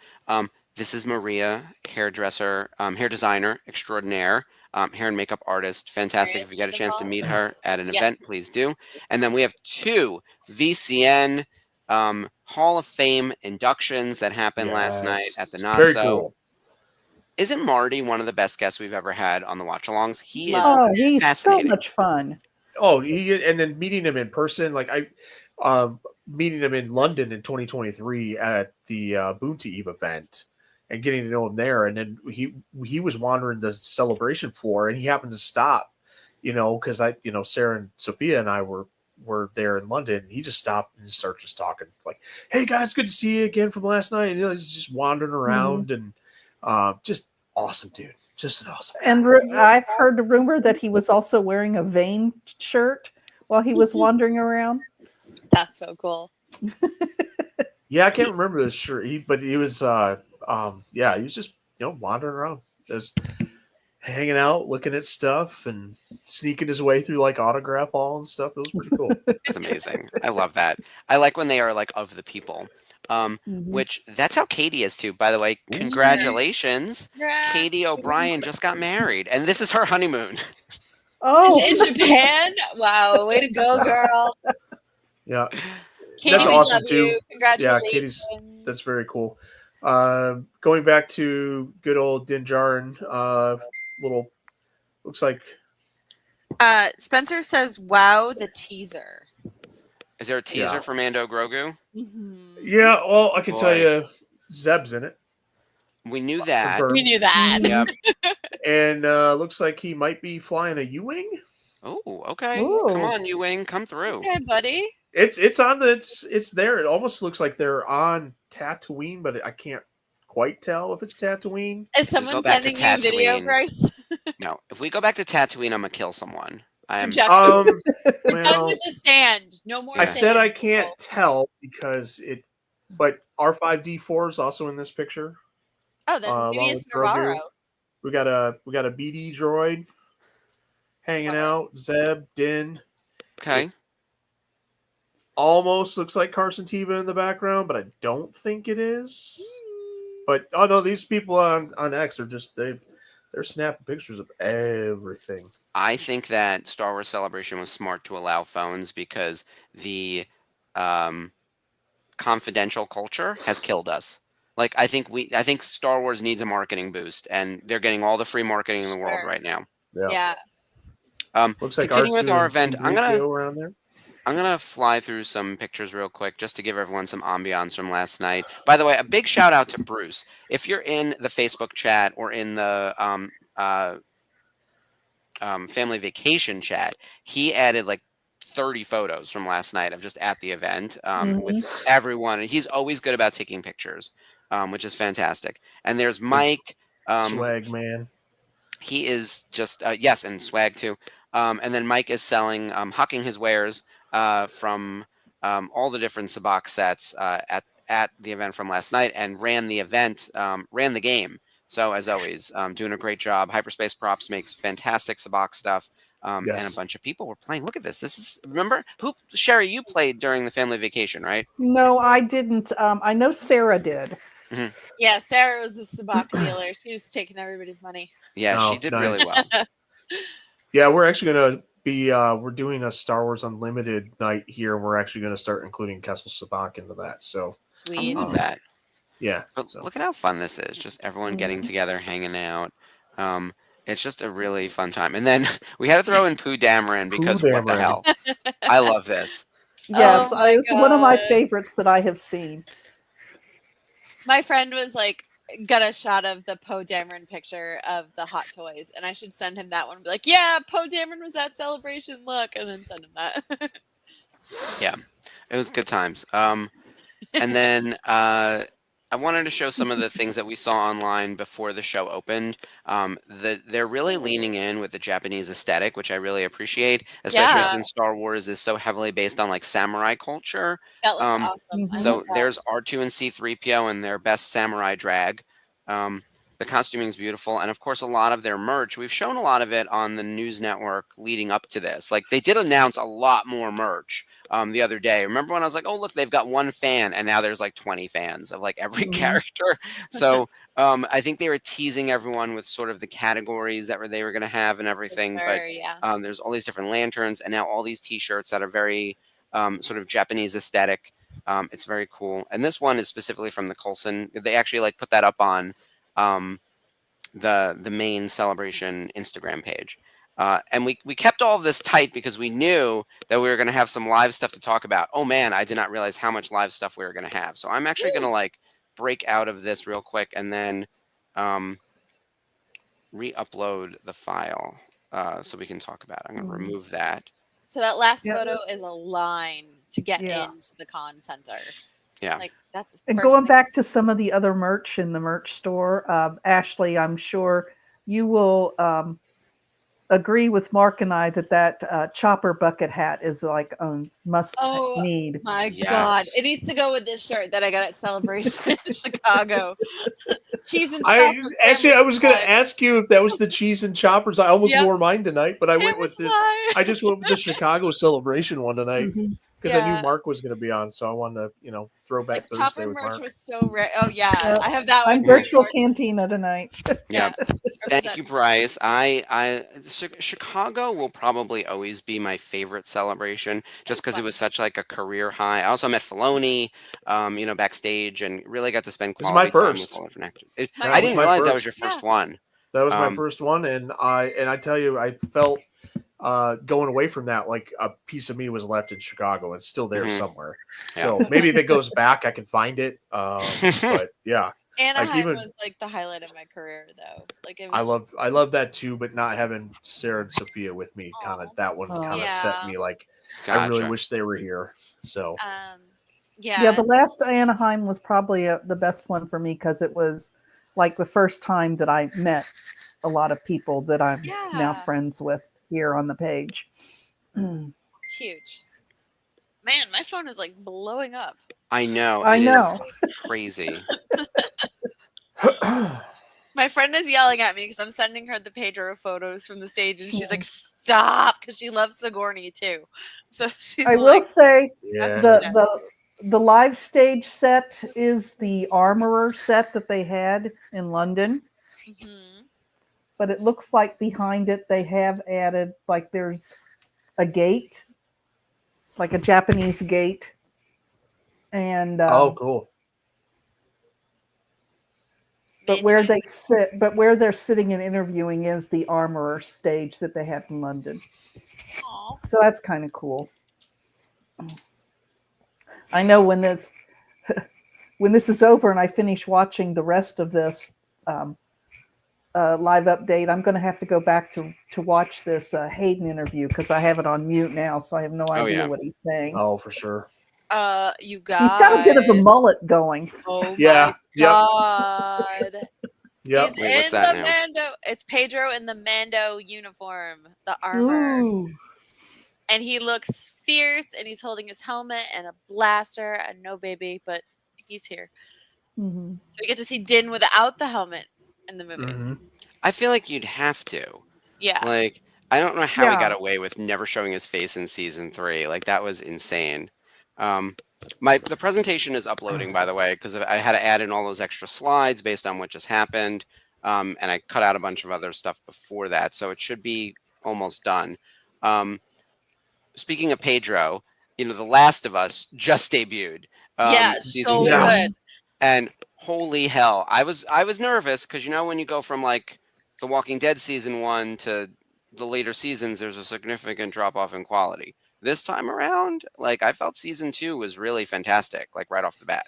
This is Maria, hairdresser, hair designer extraordinaire, hair and makeup artist. Fantastic. Very If you get a chance to meet beautiful. her at an Yeah. event, please do. And then we have 2 VCN Hall of Fame inductions that happened last night at the Yes. Not Very So. cool. Isn't Marty one of the best guests we've ever had on the watch-alongs? He is Oh, he's so fascinating. much fun. Oh, and then meeting him in person, like meeting him in London in 2023 at the Boon to Eve event, and getting to know him there. And then he was wandering the celebration floor, and he happened to stop, because Sarah and Sophia and I were there in London. He just stopped and started just talking like, "Hey guys, good to see you again from last night." And he's just wandering around and just awesome dude, just an awesome guy. And I've heard the rumor that he was also wearing a Vane shirt while he was wandering around. That's so cool. Yeah, I can't remember this shirt. But he was he was just wandering around, just hanging out, looking at stuff, and sneaking his way through like autograph hall and stuff. It was pretty cool. It's amazing. I love that. I like when they are like of the people. Which that's how Katie is too, by the way. Congratulations. Congrats. Katie O'Brien just got married, and this is her honeymoon. Oh, In Japan? Wow, way to go, girl. Yeah. Katie, That's we awesome, love too. you. Congratulations. Yeah, that's very cool. Going back to good old Dinjarin, looks like. Spencer says, "Wow, the teaser." Is there a teaser for Mando Grogu? Yeah, well, I can tell Boy. you, Zeb's in it. We knew that. Confirmed. We knew that. Yep. And looks like he might be flying a U-wing. Oh, okay. Ooh. Come on, Ewing, come through. Okay, buddy. It's there. It almost looks like they're on Tatooine, but I can't quite tell if it's Tatooine. Is someone sending you a video, Bryce? No, if we go back to Tatooine, I'm gonna kill someone. I am. We're done with the sand. No more. I sand. said I can't tell because but R5D4 is also in this picture. Oh, then maybe along it's with Grogu. Navarro. We got a BD droid hanging out. Zeb, Din. Okay. It almost looks like Carson Teva in the background, but I don't think it is. But no, these people on X are just they're snapping pictures of everything. I think that Star Wars Celebration was smart to allow phones because the confidential culture has killed us. Like I think Star Wars needs a marketing boost, and they're getting all the free marketing in the world right now. Yeah. Looks like continuing with our event, around there. I'm gonna fly through some pictures real quick just to give everyone some ambiance from last night. By the way, a big shout out to Bruce. If you're in the Facebook chat or in the family vacation chat, he added like 30 photos from last night of just at the event with everyone, and he's always good about taking pictures, which is fantastic. And there's Mike, swag man. He is just yes, and swag too. And then Mike is selling, hawking his wares from all the different Sabak sets at the event from last night, and ran the game. So as always, doing a great job. Hyperspace Props makes fantastic Sabak stuff. And a bunch of people were playing. Look at this. Remember Sherry, you played during the family vacation, right? No, I didn't. I know Sarah did. Mm-hmm. Yeah, Sarah was a Sabak dealer. She was taking everybody's money. Yeah, she did really well. Yeah, we're actually gonna be we're doing a Star Wars Unlimited night here. We're actually gonna start including Kessel Sabak into that. So sweet. I love that. Yeah. But look at how fun this is. Just everyone getting together, hanging out. It's just a really fun time. And then we had to throw in Pooh Dameron because what the hell? I love this. Yes, it's one of my favorites that I have seen. My friend was like, got a shot of the Poe Dameron picture of the Hot Toys, and I should send him that one and be like, yeah, Poe Dameron was at Celebration, look, and then send him that. Yeah, it was good times. And then I wanted to show some of the things that we saw online before the show opened. They're really leaning in with the Japanese aesthetic, which I really appreciate, especially since Star Wars is so heavily based on like samurai culture. That looks awesome. So there's R2 and C-3PO in their best samurai drag. The costuming is beautiful, and of course a lot of their merch. We've shown a lot of it on the news network leading up to this. Like they did announce a lot more merch the other day. Remember when I was like, oh look, they've got one fan, and now there's like 20 fans of like every character. So I think they were teasing everyone with sort of the categories that they were going to have and everything. But there's all these different lanterns, and now all these T-shirts that are very sort of Japanese aesthetic. It's very cool. And this one is specifically from the Coulson. They actually like put that up on the main Celebration Instagram page. And we kept all of this tight because we knew that we were going to have some live stuff to talk about. Oh man, I did not realize how much live stuff we were going to have. So I'm actually going to like break out of this real quick and then re-upload the file so we can talk about it. I'm going to remove that. So that last Yeah. photo is a line to get Yeah. into the con center. Yeah. Like that's the And first going thing back to some of the other merch in the merch store, Ashley, I'm sure you will agree with Mark and I that chopper bucket hat is like a must Oh need. my Yes. God. It needs to go with this shirt that I got at Celebration in Chicago. Cheese and I chopper. actually I was going to family ask you if that was the cheese and choppers. I almost Yep. wore mine tonight, but I It went was with mine. I just went with the Chicago Celebration one tonight Mhm. because I Yeah. knew Mark was going to be on, so I wanted to throwback Like Thursday chopper with merch Mark. was so rare. Oh yeah, Yep. I have that I'm one too. virtual Mark. cantina tonight. Yeah. Thank you, Represent. Bryce. Chicago will probably always be my favorite celebration, just It's because it fun. was such like a career high. I also met Filoni, backstage, and really got to spend This is my quality time with first. all different actors. Mine I That was didn't my realize that first. was your first Yeah. one. That was my Um, first one, and I tell you, I felt going away from that like a piece of me was left in Chicago and still there Mhm. somewhere. Yeah. So maybe if it goes back, I can find it. But yeah, Anaheim even- was like the highlight of my career, though. Like it was. I love that too, but not having Sarah and Sophia with me, kind of Aw. that one kind of set Yeah. me like Gotcha. I really wish they were here. So Yeah. Yeah, the last Anaheim was probably the best one for me because it was like the first time that I met a lot of people that I'm now Yeah. friends with here on the page. It's huge. Man, my phone is like blowing up. I know. I it is know. crazy. My friend is yelling at me because I'm sending her the Pedro photos from the stage, and she's like, "Stop!" Because she loves Sigourney too. So she's I like, will say yeah, the live stage set is the Armorer set that they had in London, Mhm. but it looks like behind it they have added like there's a gate, like a Japanese gate, and oh cool. but May where 20 they sit, but where they're sitting and interviewing is the Armorer stage that they had in London. Aw. So that's kind of cool. I know when this is over and I finish watching the rest of this live update, I'm going to have to go back to watch this Hayden interview because I have it on mute now, so I have no idea yeah. what he's saying. Oh, for sure. You He's got a bit of a guys. mullet going. Oh Yeah, my yep. God. Yep. He's Wait, what's in that the now? Mando. It's Pedro in the Mando uniform, the armor. Ooh. And he looks fierce and he's holding his helmet and a blaster. And no baby, but he's here. Mm-hmm. So we get to see Din without the helmet in the movie. Mhm. I feel like you'd have to. Yeah. Like, I don't know how he Yeah. got away with never showing his face in season 3. Like, that was insane. The presentation is uploading, by the way, because I had to add in all those extra slides based on what just happened, and I cut out a bunch of other stuff before that, so it should be almost done. Speaking of Pedro, The Last of Us just debuted. Yeah, season so 2. good. And holy hell, I was nervous because when you go from like The Walking Dead season 1 to the later seasons, there's a significant drop off in quality. This time around, like I felt season 2 was really fantastic, like right off the bat.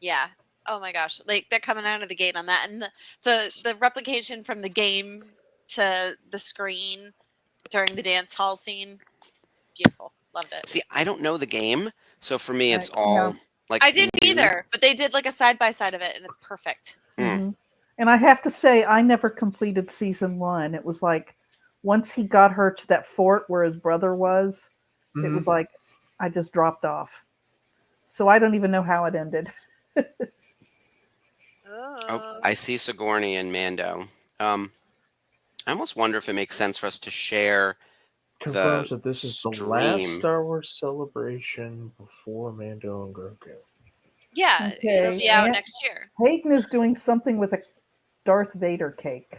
Yeah. Oh my gosh. Like they're coming out of the gate on that. And the replication from the game to the screen during the dance hall scene. Beautiful. Loved it. See, I don't know the game, so for me it's Yeah. all like I didn't new. either, but they did like a side by side of it and it's perfect. Mm-hmm. And I have to say, I never completed season 1. It was like once he got her to that fort where his brother was, it was like I just dropped off. So I don't even know how it ended. Oh, I see Sigourney and Mando. I almost wonder if it makes sense for us to share Confirms that this is the last stream. Star Wars celebration before Mando and Grogu. Yeah, it'll Okay. be out And next year. Hayden is doing something with a Darth Vader cake.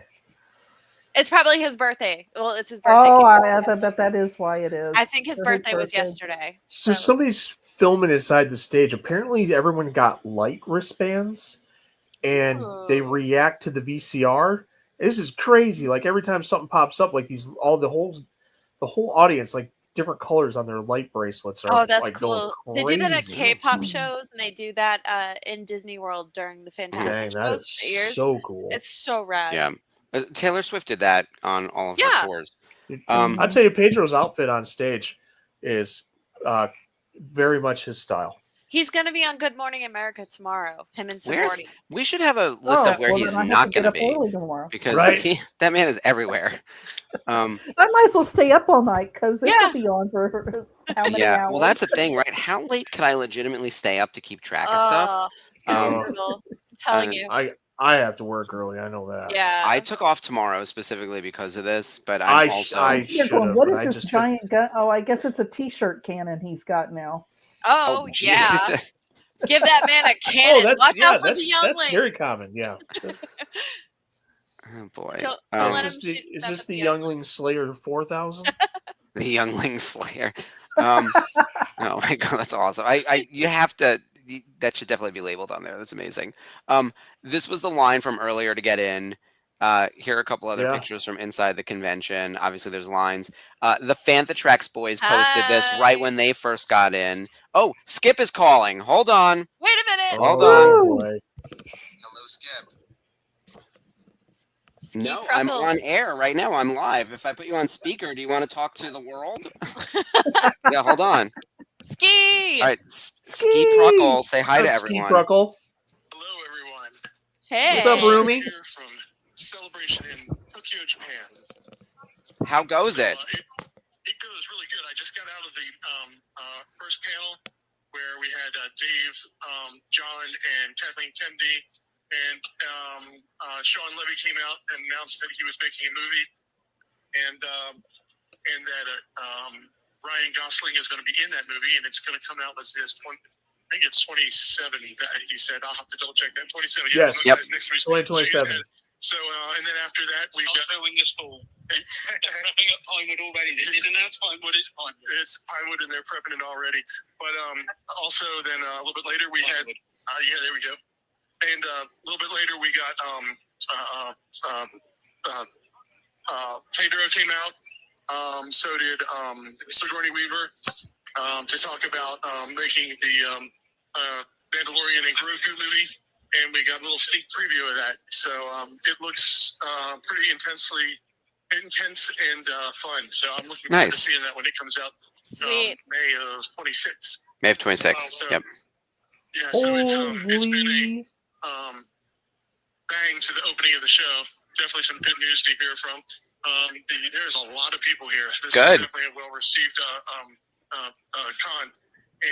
It's probably his birthday. Well, it's his birthday. Oh, cake. I bet that is why it is. I think his For birthday was yesterday. So somebody's filming inside the stage. Apparently, everyone got light wristbands, and they Ooh. react to the VCR. This is crazy. Like every time something pops up, like the whole audience, like different colors on their light bracelets are Oh, that's like going cool. They do that at crazy. K-pop shows, and they do that in Disney World during the Fantastic Dang, that shows is for years. so cool. It's so rad. Yeah. Taylor Swift did that on all of her Yeah. tours. I'd tell you, Pedro's outfit on stage is very much his style. He's going to be on Good Morning America tomorrow. Him and Sigourney. We should have a list of where he's not going to be, because that man is everywhere. I might as well stay up all night because this will be on for how many hours? Well, that's the thing, right? How late can I legitimately stay up to keep track of stuff? It's brutal. I'm telling you. I have to work early. I know that. Yeah. I took off tomorrow specifically because of this, but I'm also. I should have. What is this giant gun? Oh, I guess it's a T-shirt cannon he's got now. Oh yeah. Give that man a cannon. Watch out for the younglings. That's very common. Yeah. Oh boy. Don't let him shoot is this the Youngling Slayer 4000? The Youngling Slayer. Oh my god, that's awesome. You have to. That should definitely be labeled on there. That's amazing. This was the line from earlier to get in. Here are a couple other pictures from inside the convention. Obviously, there's lines. The Fanthatrax boys posted this right when they first got in. Oh, Skip is calling. Hold on. Wait a minute. Hold on. Boy. Hello, Skip. No, I'm on air right now. I'm live. If I put you on speaker, do you want to talk to the world? Yeah, hold on. Ski. All right, Ski Pruckle, say hi to everyone. Ski Pruckle. Hello, everyone. Hey. What's up, Rumi? Here from Celebration in Tokyo, Japan. How goes it? It goes really good. I just got out of the first panel where we had Dave, John, and Kathleen Kennedy, and Sean Levy came out and announced that he was making a movie, and that Ryan Gosling is going to be in that movie, and it's going to come out. Let's say I think it's 27. He said, I'll have to double check that. 27. Yes. Yep. Next week. 2027. So, and then after that, we got filming this fall. Wrapping up Pinewood already. They didn't announce Pinewood. It's Pinewood. It's Pinewood, and they're prepping it already. But also, then a little bit later, we had there we go. And a little bit later, we got Pedro came out. So did Sigourney Weaver to talk about making the Mandalorian and Grogu movie, and we got a little sneak preview of that. So it looks pretty intense and fun. So I'm looking forward to seeing that when it comes out. Sweet. May of 26th. May of 26th. Yep. Yeah. So it's been a bang to the opening of the show. Definitely some good news to hear from. There's a lot of people here. This is definitely a well-received con,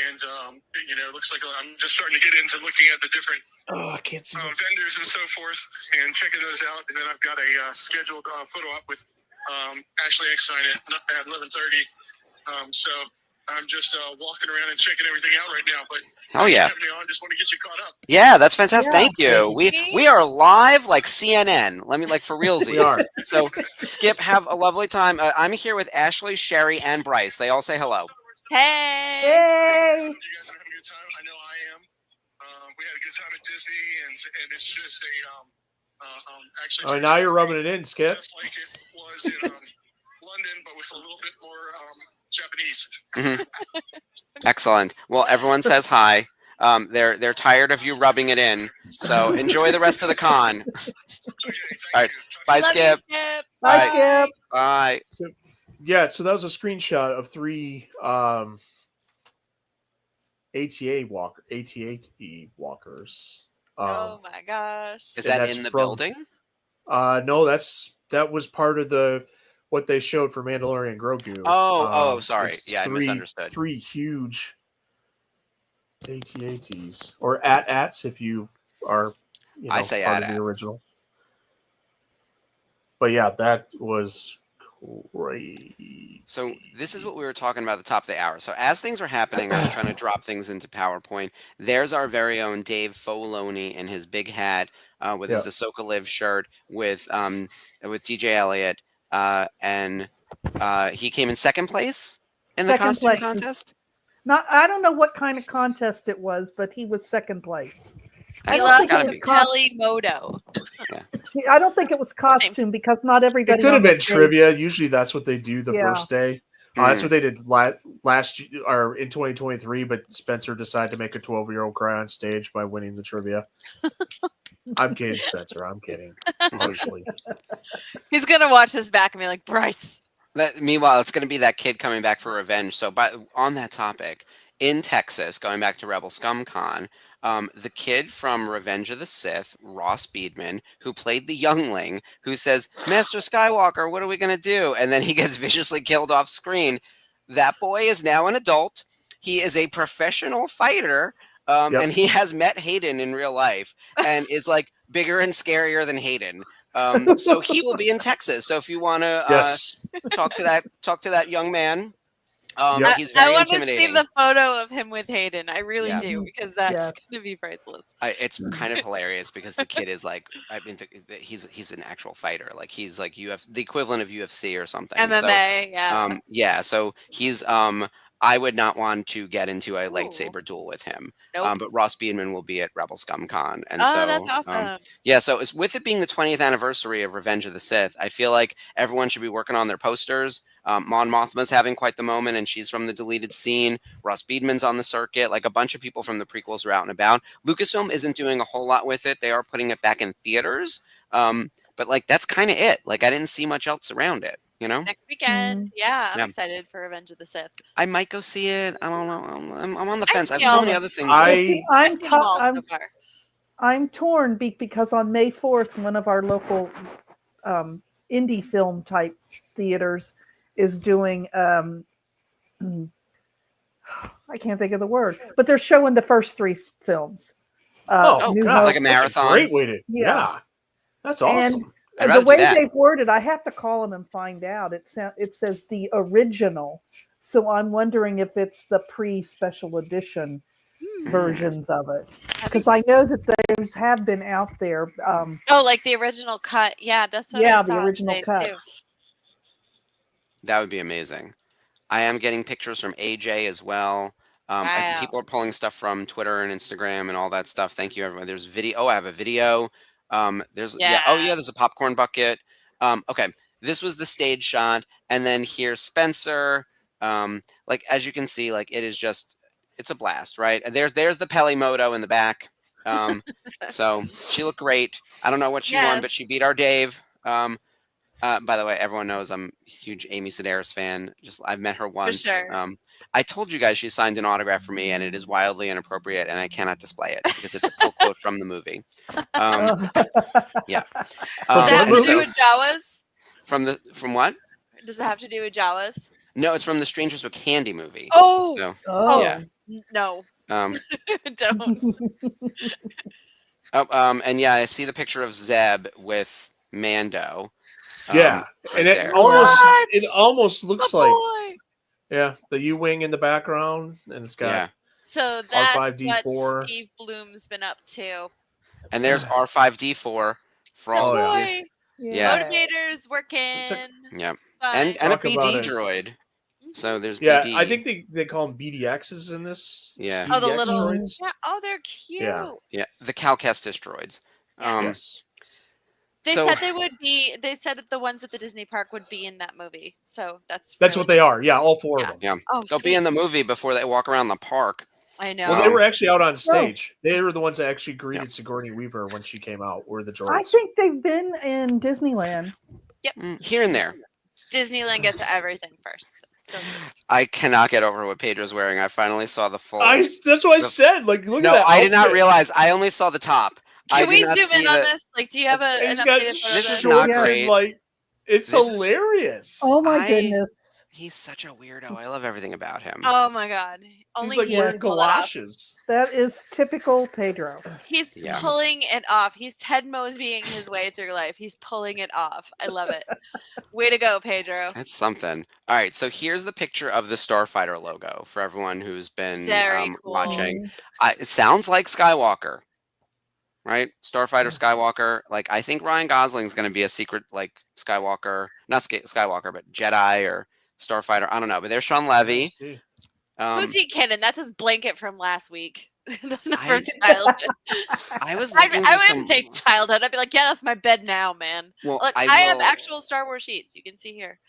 and it looks like I'm just starting to get into looking at the different vendors and so forth, and checking those out. And then I've got a scheduled photo op with Ashley Eckstein at 11:30. So I'm just walking around and checking everything out right now. But having me on, just want to get you caught up. Yeah, that's fantastic. Thank you. We are live like CNN. Let me for realsies. We are. So Skip, have a lovely time. I'm here with Ashley, Sherry, and Bryce. They all say hello. Hey. Hey. You guys are having a good time. I know I am. We had a good time at Disney, and it's just a actually. Oh, now you're rubbing it in, Skip. Just like it was in London, but with a little bit more Japanese. Mm-hmm. Excellent. Well, everyone says hi. They're tired of you rubbing it in. So enjoy the rest of the con. Okay, all right. Bye, Skip. Skip. Bye, Skip. Bye. So that was a screenshot of 3 ATA walkers. Oh my gosh. Is that in the building? No, that was part of what they showed for Mandalorian Grogu. Sorry. Yeah, I misunderstood. 3 huge AT-ATs, or AT-ATs if you are I say part of the original. But yeah, that was crazy. So this is what we were talking about at the top of the hour. So as things were happening, I was trying to drop things into PowerPoint. There's our very own Dave Filoni in his big hat with his Ahsoka Live shirt with DJ Elliott. And he came in second place in the costume contest. I don't know what kind of contest it was, but he was second place. I love Kelly Moto. Yeah. I don't think it was costume because not everybody. It could have been trivia. Usually that's what they do the first day. That's what they did last year, or in 2023. But Spencer decided to make a 12-year-old cry on stage by winning the trivia. I'm kidding, Spencer. I'm kidding. Partially. He's gonna watch this back and be like, Bryce. Meanwhile, it's going to be that kid coming back for revenge. So, on that topic, in Texas, going back to Rebel Scum Con, the kid from Revenge of the Sith, Ross Beedman, who played the youngling, who says, "Master Skywalker, what are we going to do?" And then he gets viciously killed off screen. That boy is now an adult. He is a professional fighter, and he has met Hayden in real life and is like bigger and scarier than Hayden. So he will be in Texas. So if you want to talk to that young man, he's very I want to intimidating. see the photo of him with Hayden. I really do, because that's going to be priceless. It's kind of hilarious because the kid is like, I mean, he's an actual fighter. Like he's like the equivalent of UFC or something. MMA, So he's I would not want to get into a lightsaber duel with him. Nope. But Ross Beedman will be at Rebel Scum Con. And that's awesome. So it's, with it being the 20th anniversary of Revenge of the Sith, I feel like everyone should be working on their posters. Mon Mothma's having quite the moment, and she's from the deleted scene. Ross Beedman's on the circuit. Like, a bunch of people from the prequels are out and about. Lucasfilm isn't doing a whole lot with it. They are putting it back in theaters. But like, that's kind of it. Like, I didn't see much else around it. You know, next weekend. I'm excited for Revenge of the Sith. I might go see it. I don't know. I'm on the fence. I have see so all many the- other things. I'm torn because on May 4th, one of our local indie film type theaters is doing I can't think of the word, but they're showing the first 3 films. New God, like a marathon. That's a great way to, that's awesome. And the way they've worded, I have to call them and find out. It says the original, so I'm wondering if it's the pre-special edition versions of it, because I know that those have been out there. Like the original cut. Yeah, that's what I saw the original cut. too. That would be amazing. I am getting pictures from AJ as well. People are pulling stuff from Twitter and Instagram and all that stuff. Thank you, everyone. There's video. Oh, I have a video. There's a popcorn bucket. Okay, this was the stage shot, and then here's Spencer. Like, as you can see, like, it is just, it's a blast, right? And there's the Pelimoto in the back. So she looked great. I don't know what she won, but she beat our Dave. By the way, everyone knows I'm a huge Amy Sedaris fan. I've met her once. For sure. I told you guys she signed an autograph for me, and it is wildly inappropriate, and I cannot display it because it's a pull quote from the movie. Yeah. Does it have to do with Jawas? From what? Does it have to do with Jawas? No, it's from the Strangers with Candy movie. Oh. Yeah. No. Don't. And yeah, I see the picture of Zeb with Mando. And it almost looks like the U-wing in the background, and it's got so that's R5D4. what Steve Bloom's been up to. And there's R5D4 for all of you. Motivators working. Yeah. And a BD droid. So there's BD. I think they call them BDXs in this. Yeah. BDX the little droids. Yeah. Oh, they're cute. Yeah. The Cal Kestis droids. Yes. They said they would be. They said that the ones at the Disney park would be in that movie. So that's really what they are. Yeah, all 4 of them. Yeah. Oh, they'll be in the movie before they walk around the park. I know. Well, they were actually out on stage. They were the ones that actually greeted Sigourney Weaver when she came out. Were the droids? I think they've been in Disneyland. Yep. Here and there. Disneyland gets everything first. So. I cannot get over what Pedro's wearing. I finally saw the full. That's what I said. Like, look at that. I did not realize. I only saw the top. Can we zoom in on this? Like, do you have an updated photo? This is not great. Like, it's hilarious. Oh my goodness. He's such a weirdo. I love everything about him. Oh my god. Only he's like wearing galoshes. That is typical Pedro. He's pulling it off. He's Ted Mosbying his way through life. He's pulling it off. I love it. Way to go, Pedro. That's something. All right, so here's the picture of the Starfighter logo for everyone who's been watching. It sounds like Skywalker. Right? Starfighter Skywalker. Like, I think Ryan Gosling's going to be a secret, like, Skywalker. Not Skywalker, but Jedi or Starfighter. I don't know. But there's Sean Levy. Who's he kidding? That's his blanket from last week. That's not from childhood. I wouldn't say childhood. I'd be like, yeah, that's my bed now, man. Well, look, I have actual Star Wars sheets. You can see here.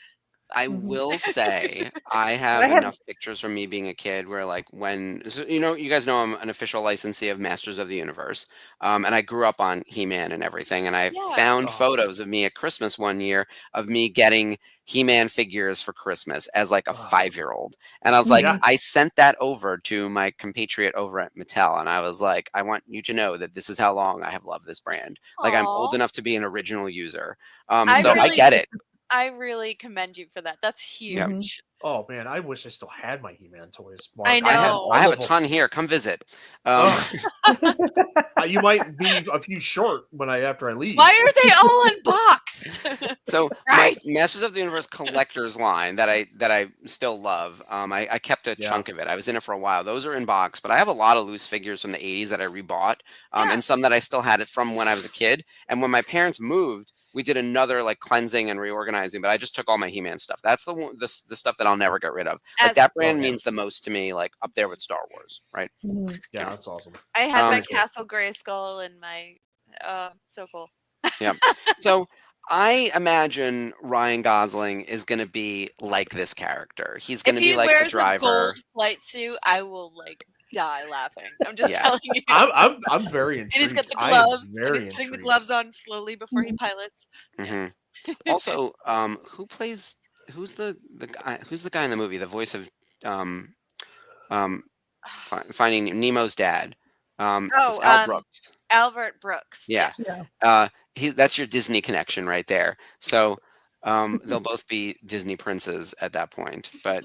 I Mhm. will say I have enough pictures from me being a kid where like you guys know I'm an official licensee of Masters of the Universe, and I grew up on He-Man and everything, and I Yeah. found Oh. photos of me at Christmas one year of me getting He-Man figures for Christmas as like a Oh. 5-year-old, and I was like, Yeah. I sent that over to my compatriot over at Mattel, and I was like, I want you to know that this is how long I have loved this brand. Like I'm old Aw. enough to be an original user, I so I really- get it. I really commend you for that. That's huge. Oh man, I wish I still had my He-Man toys. Mark. I I know. have all I have of a them. ton here. Come visit. Oh. You might be a few short after I leave. Why are they all unboxed? So my Christ. Masters of the Universe collector's line that I still love. I kept a Yeah. chunk of it. I was in it for a while. Those are in box, but I have a lot of loose figures from the 80s that I rebought, Yeah. and some that I still had it from when I was a kid. And when my parents moved, we did another like cleansing and reorganizing. But I just took all my He-Man stuff. That's the stuff that I'll never get rid of. Like As- that brand Oh, yeah. means the most to me, like up there with Star Wars, right? Mhm. Yeah, that's awesome. I had my Um, Castle Grayskull and my so cool. So I imagine Ryan Gosling is going to be like this character. He's going If to be he like the wears a driver. gold flight suit, I will like die laughing. I'm just Yeah. telling you. I'm very intrigued. And he's got the I am gloves, and very he's putting the intrigued. gloves on slowly before he pilots. hmm Also, who's the guy in the movie? The voice of um, Finding Nemo's dad. It's Al Brooks. Albert Brooks. Yeah. Yes. That's your Disney connection right there. So they'll both be Disney princes at that point. But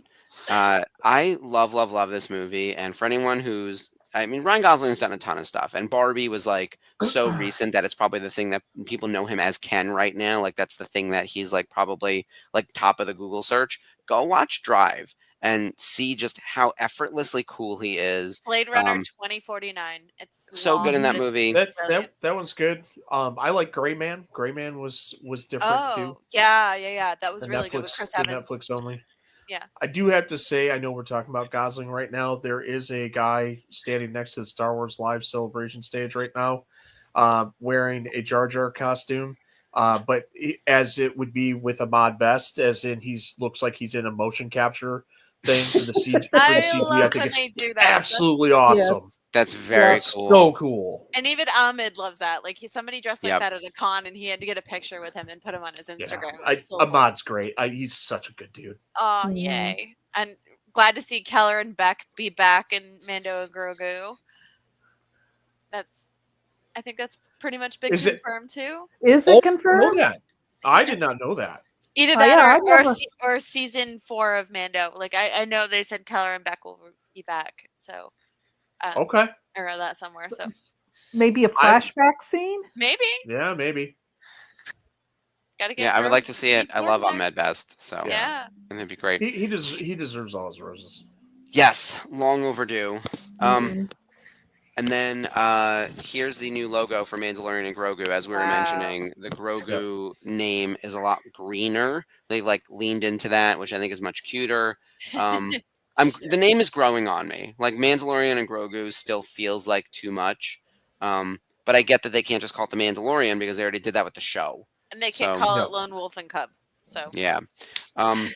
I love this movie. And for anyone Ryan Gosling's done a ton of stuff. And Barbie was like so recent that it's probably the thing that people know him as Ken right now. Like that's the thing that he's like probably like top of the Google search. Go watch Drive and see just how effortlessly cool he is. Blade Runner 2049. It's So long, good in that but it's movie. brilliant. That one's good. I like Gray Man. Gray Man was different too. Oh, yeah. That was The really good with Chris the Evans. Netflix only. Yeah. I do have to say, I know we're talking about Gosling right now. There is a guy standing next to the Star Wars Live Celebration stage right now, wearing a Jar Jar costume. But as it would be with Ahmad Best, as in looks like he's in a motion capture thing for the CG. I love I think when it's they do that. absolutely awesome. That's very That's cool. so cool. And even Ahmed loves that. Like somebody dressed like Yep. that at a con, and he had to get a picture with him and put him on his Instagram. Yeah. It was so cool. Ahmad's great. He's such a good dude. Oh, Mhm. yay. And glad to see Keller and Beck be back in Mando and Grogu. I think that's pretty much been Is it- confirmed too. Is Oh, it I know confirmed? that. I did not know that. Either Oh, that yeah, I or never- or season 4 of Mando. Like I know they said Keller and Beck will be back. So Okay. I read that somewhere. So Maybe a flashback scene? maybe Yeah, maybe. gotta get. Yeah, I would like to Grogu see it. I Star love back. Ahmed Best. So Yeah. and it'd be great. He deserves all his roses. Yes, long overdue. Mhm. And then here's the new logo for Mandalorian and Grogu. As we were Wow. mentioning, the Grogu name is a lot greener. They've like leaned into that, which I think is much cuter. The name is growing on me. Like Mandalorian and Grogu still feels like too much. But I get that they can't just call it the Mandalorian because they already did that with the show. And they can't So- call No. it Lone Wolf and Cub. So Yeah. But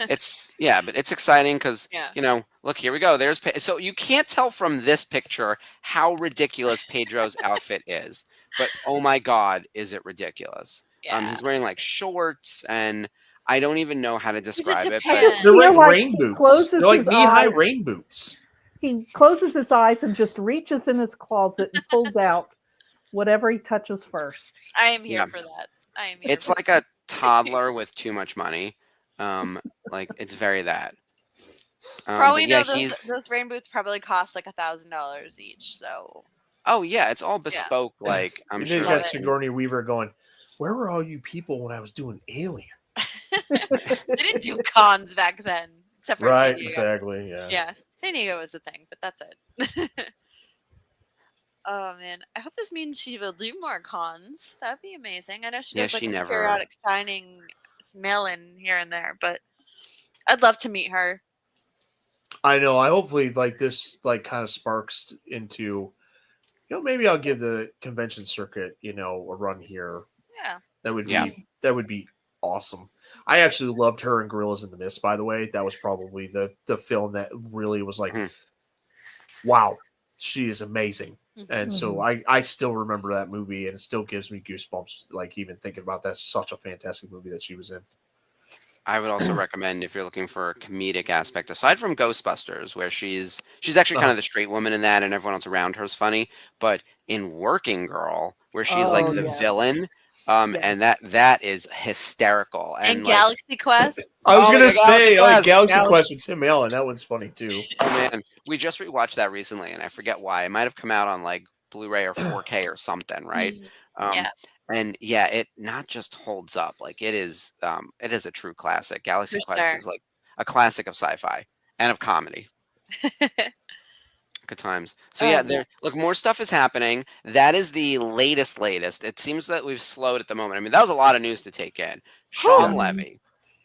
it's exciting because yeah. look, here we go. So you can't tell from this picture how ridiculous Pedro's outfit is, but oh my god, is it ridiculous? Yeah. He's wearing like shorts, and I don't even know how to describe it. Japan. But They're feel like like rain he boots. closes They're like his knee-high eyes. rain boots. He closes his eyes and just reaches in his closet and pulls out whatever he touches first. I am here Yeah. for that. I am here. it's for like a toddler with too much money. Like it's very that. For all we But yeah, know, he's those rain boots probably cost like $1,000 each. So oh yeah, it's all bespoke. Like I'm And sure. then you Love got it. Sigourney Weaver going, "Where were all you people when I was doing Alien?" they didn't do cons back then, except for San Right, Diego. exactly. Yeah. Yeah, San Diego was a thing, but that's it. Oh man, I hope this means she will do more cons. That'd be amazing. I know she Yeah, does like she a never- periodic signing, mail-in here and there, but I'd love to meet her. I know. I hopefully like this like kind of sparks into, maybe I'll give the convention circuit, a run here. Yeah, That would be Yeah. that would be awesome. I absolutely loved her in Gorillas in the Mist, by the way. That was probably the film that really was like, wow, she is amazing. And so I still remember that movie, and it still gives me goosebumps, like even thinking about that. Such a fantastic movie that she was in. I would also recommend, if you're looking for a comedic aspect, aside from Ghostbusters, where she's actually kind of the straight woman in that, and everyone else around her is funny, but in Working Girl, where she's like Oh, the yes. villain, Yes. and that is hysterical. And like, Galaxy Quest. I was Oh, gonna yeah, say Galaxy Galaxy Quest. Quest with Tim Allen. That one's funny too. Oh man, we just rewatched that recently, and I forget why. It might have come out on like Blu-ray or 4K or something, right? Yeah. And yeah, it not just holds up, like it is a true classic. Galaxy For Quest sure. is like a classic of sci-fi and of comedy. Good times. So Oh, yeah, yeah. look, more stuff is happening. That is the latest. It seems that we've slowed at the moment. I mean, that was a lot of news to take in. Sean Levy,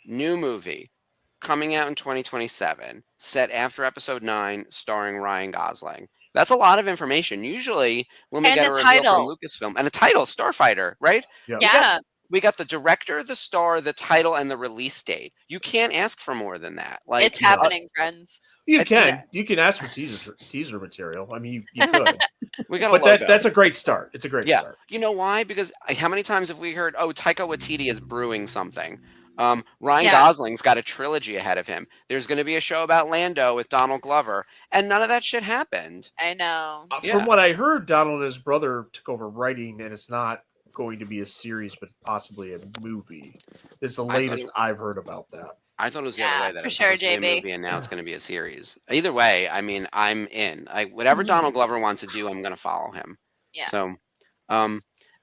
new movie, coming out in 2027, set after episode 9, starring Ryan Gosling. That's a lot of information. Usually when we And get a a reveal from title. Lucasfilm, and a title, Starfighter, right? Yeah. Yeah. We got the director, the star, the title, and the release date. You can't ask for more than that. Like, It's happening, friends. You It's can ask for teaser material. I mean, you could. we got a But logo. that's a great start. It's a great start. You know why? Because how many times have we heard, oh, Taika Waititi is brewing something? Ryan Gosling's got a trilogy ahead of him. There's going to be a show about Lando with Donald Glover, and none of that shit happened. I know. From what I heard, Donald and his brother took over writing, and it's not going to be a series, but possibly a movie. This is the latest I've heard about that. I thought it was the other way. That for it's sure, supposed to be a movie, and now it's going to be a series. Either way, I mean, I'm in. Whatever Donald Glover wants to do, I'm going to follow him. Yeah. So,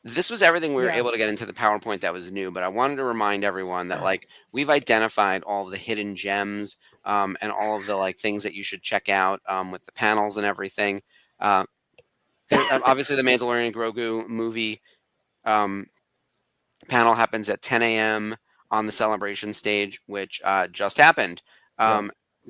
this was everything we were able to get into the PowerPoint that was new. But I wanted to remind everyone that we've identified all of the hidden gems and all of the things that you should check out with the panels and everything. Obviously, the Mandalorian Grogu movie panel happens at 10 a.m. on the Celebration stage, which just happened.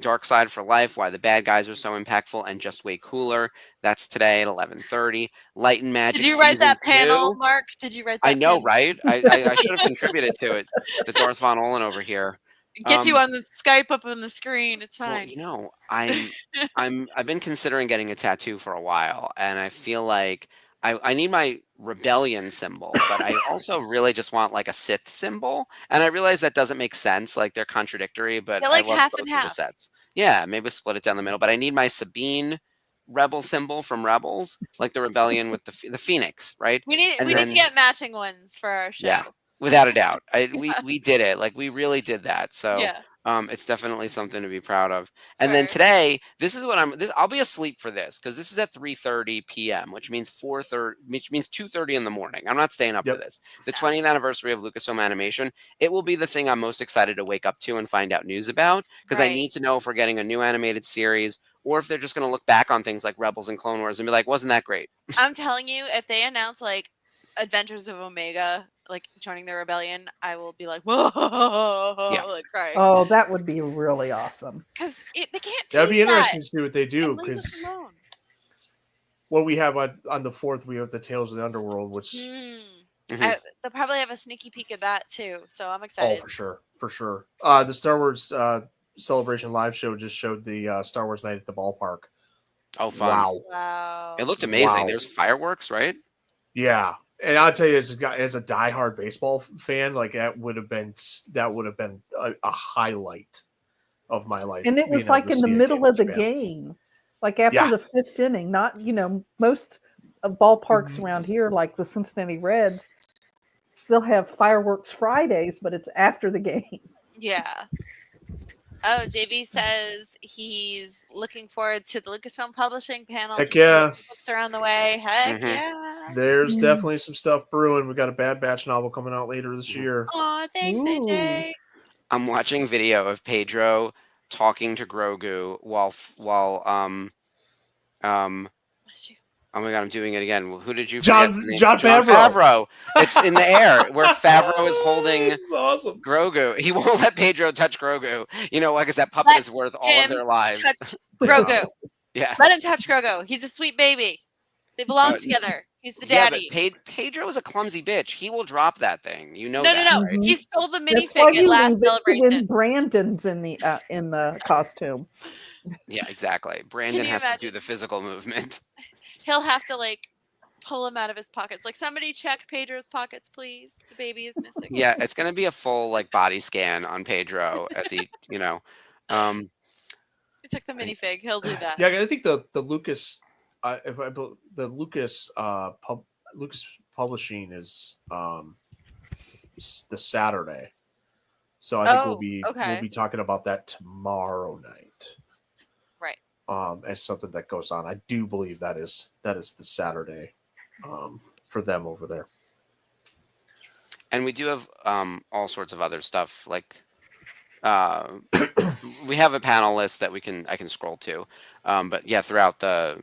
Dark Side for Life, Why the Bad Guys Are So Impactful and Just Way Cooler. That's today at 11:30. Light and Magic. Did you write that Season 2. panel, Mark? Did you write that I know, panel? right? I should have contributed to it. The Darth Von Olin over here. Get you on the Skype up on the screen. It's fine. Well, I've been considering getting a tattoo for a while, and I feel like I need my rebellion symbol, but I also really just want a Sith symbol. And I realize that doesn't make sense. They're contradictory, but They're I love half both and of the half. sets. Yeah, maybe split it down the middle. But I need my Sabine rebel symbol from Rebels, like the rebellion with the Phoenix, right? We need to get matching ones for our show. Yeah, without a doubt. We did it. We really did that. So yeah. It's definitely something to be proud of. And then today, this is what I'll be asleep for this because this is at 3:30 p.m., which means 2:30 in the morning. I'm not staying up for this. The 20th anniversary of Lucasfilm Animation. It will be the thing I'm most excited to wake up to and find out news about because I need to know if we're getting a new animated series or if they're just going to look back on things like Rebels and Clone Wars and be like, wasn't that great? I'm telling you, if they announce Adventures of Omega, joining the rebellion, I will be like, whoa, crying. Oh, that would be really awesome. Because they can't. That'd be interesting to see what they do. Because what we have on the 4th, we have the Tales of the Underworld, which they'll probably have a sneaky peek at that too. So I'm excited. Oh, for sure. The Star Wars Celebration live show just showed the Star Wars Night at the Ballpark. Oh, fun! Wow! It looked amazing. Wow. There's fireworks, right? Yeah. And I'll tell you, as a diehard baseball fan, that would have been a highlight of my life. And it was in the middle of the game, after the 5th inning. Not most ballparks around here, like the Cincinnati Reds, they'll have fireworks Fridays, but it's after the game. Yeah. Oh, JB says he's looking forward to the Lucasfilm Publishing panel. Heck yeah. Books are on the way. Heck yeah. There's definitely some stuff brewing. We got a Bad Batch novel coming out later this year. Oh, thanks, AJ. I'm watching video of Pedro talking to Grogu while oh my god, I'm doing it again. Who did you Jon Favreau. It's in the air where Favreau is holding awesome. Grogu. He won't let Pedro touch Grogu. Because that puppet is worth all of their lives. Touch Grogu. Yeah. Let him touch Grogu. He's a sweet baby. They belong together. He's the Yeah, daddy. but Pedro is a clumsy bitch. He will drop that thing. You know No, that, no. right? He stole the That's why minifig at you last leave it to celebration. when Brandon's in the costume. Yeah, exactly. Brandon you has to imagine? do the physical movement. He'll have to like pull him out of his pockets. Like, somebody check Pedro's pockets, please. The baby is missing. Yeah, it's gonna be a full like body scan on Pedro as he, you know. He took the minifig. He'll do that. Yeah, I think the Lucas, the Lucas Publishing is the Saturday, so I think we'll be talking about that tomorrow night. Right. As something that goes on. I do believe that is the Saturday, for them over there. And we do have all sorts of other stuff like we have a panel list that I can scroll to. But yeah, throughout the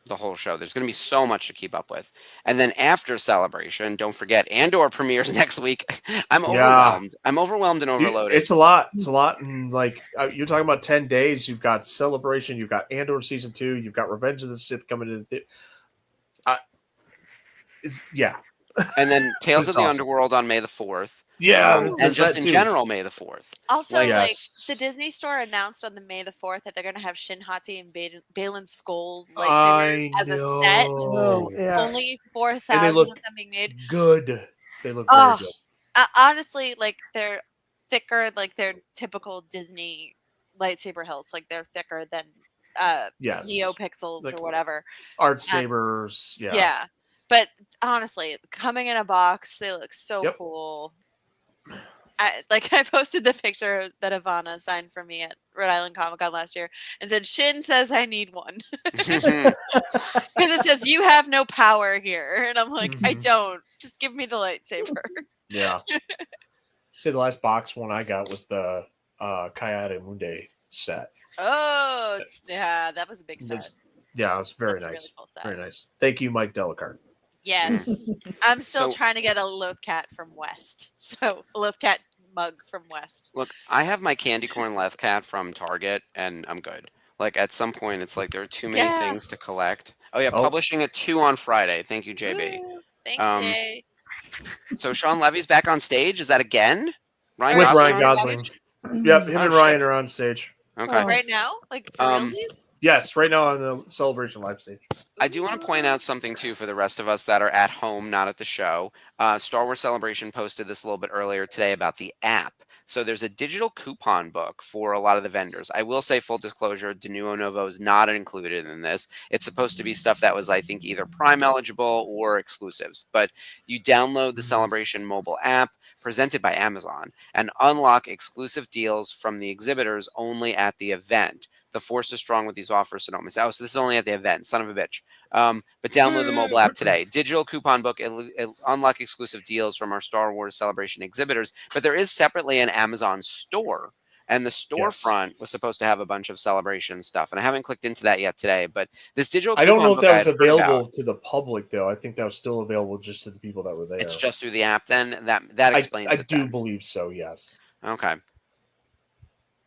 whole show, there's going to be so much to keep up with. And then after celebration, don't forget Andor premieres next week. I'm overwhelmed. I'm overwhelmed and overloaded. It's a lot. It's a lot. And like you're talking about 10 days. You've got celebration. You've got Andor season 2. You've got Revenge of the Sith coming in. Yeah. And then Tales of the awesome. Underworld on May the 4th. Yeah, and just in general, May the 4th. Also, like the Disney Store announced on the May the 4th that they're going to have Shin Hati and Balin Skull's lightsaber as a set. Oh, yeah. Only 4,000 of them being made. Good. They look very good. Honestly, like, they're thicker, like their typical Disney lightsaber hilts. Like, they're thicker than NeoPixels or whatever. Art sabers. Yeah. But honestly, coming in a box, they look so cool. I posted the picture that Ivana signed for me at Rhode Island Comic Con last year and said, Shin says I need one. Because it says, you have no power here. And I'm like, I don't. Just give me the lightsaber. Yeah. Say the last box one I got was the Kayade Munde set. Oh, yeah. That was a big set. It was very nice. A really cool set. Very nice. Thank you, Mike Delicart. Yes. I'm still trying to get a Lothcat from West. So, a Lothcat mug from West. Look, I have my candy corn Lothcat from Target, and I'm good. Like, at some point, it's like there are too many things to collect. Oh, yeah, publishing at 2 on Friday. Thank you, JB. Ooh, thank you, Jay. So, Sean Levy's back on stage? Is that again? Ryan Gosling. Yep, him and Ryan are on stage. Okay. Right now? Like, for realsies? Yes, right now on the Celebration live stage. I do want to point out something, too, for the rest of us that are at home, not at the show. Star Wars Celebration posted this a little bit earlier today about the app. So there's a digital coupon book for a lot of the vendors. I will say, full disclosure, De Nuevo Novo is not included in this. It's supposed to be stuff that was, I think, either Prime eligible or exclusives. But you download the Celebration mobile app presented by Amazon and unlock exclusive deals from the exhibitors only at the event. The force is strong with these offers, so don't miss out. So this is only at the event, son of a bitch. But download the mobile app today. Digital coupon book, unlock exclusive deals from our Star Wars Celebration exhibitors. But there is separately an Amazon store. And the storefront was supposed to have a bunch of Celebration stuff. And I haven't clicked into that yet today. But this digital coupon I don't know if book that was available to the public, though. I think that was still available just to the people that were there. It's just through the app, then? That explains it. I do believe so, yes. Okay.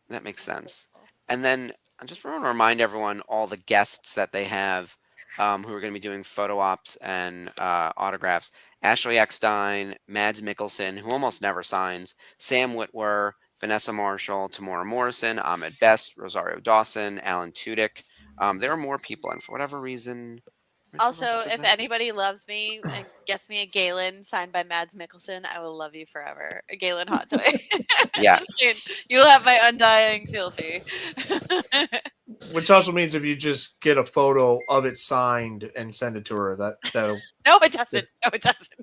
That makes sense. And then I just want to remind everyone all the guests that they have who are going to be doing photo ops and autographs. Ashley Eckstein, Mads Mikkelsen, who almost never signs, Sam Witwer, Vanessa Marshall, Tamora Morrison, Ahmed Best, Rosario Dawson, Alan Tudyk. There are more people, and for whatever reason... Also, if anybody loves me and gets me a Galen signed by Mads Mikkelsen, I will love you forever. A Galen hot toy. Yeah. You'll have my undying fealty. Which also means if you just get a photo of it signed and send it to her, that'll... No, it doesn't. No, it doesn't.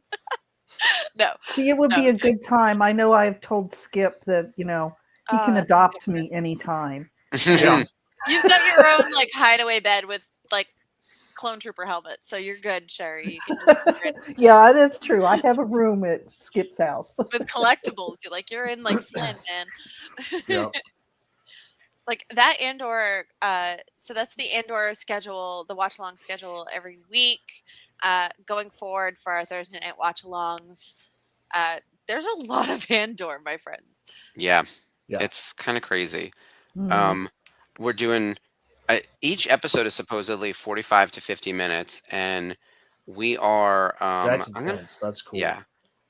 No. See, it would be a good time. I know I've told Skip that, he can adopt me anytime. Yeah. You've got your own hideaway bed with clone trooper helmet, so you're good, Sherry. You can just yeah, it is true. I have a room at Skip's house with collectibles. You're in Flynn, man. Yeah. That Andor. So that's the Andor schedule, the watch along schedule every week. Going forward for our Thursday night watch alongs, there's a lot of Andor, my friends. Yeah. It's kind of crazy. Mm-hmm. We're doing. Each episode is supposedly 45 to 50 minutes, and we are. That's I'm gonna. intense. That's cool. Yeah,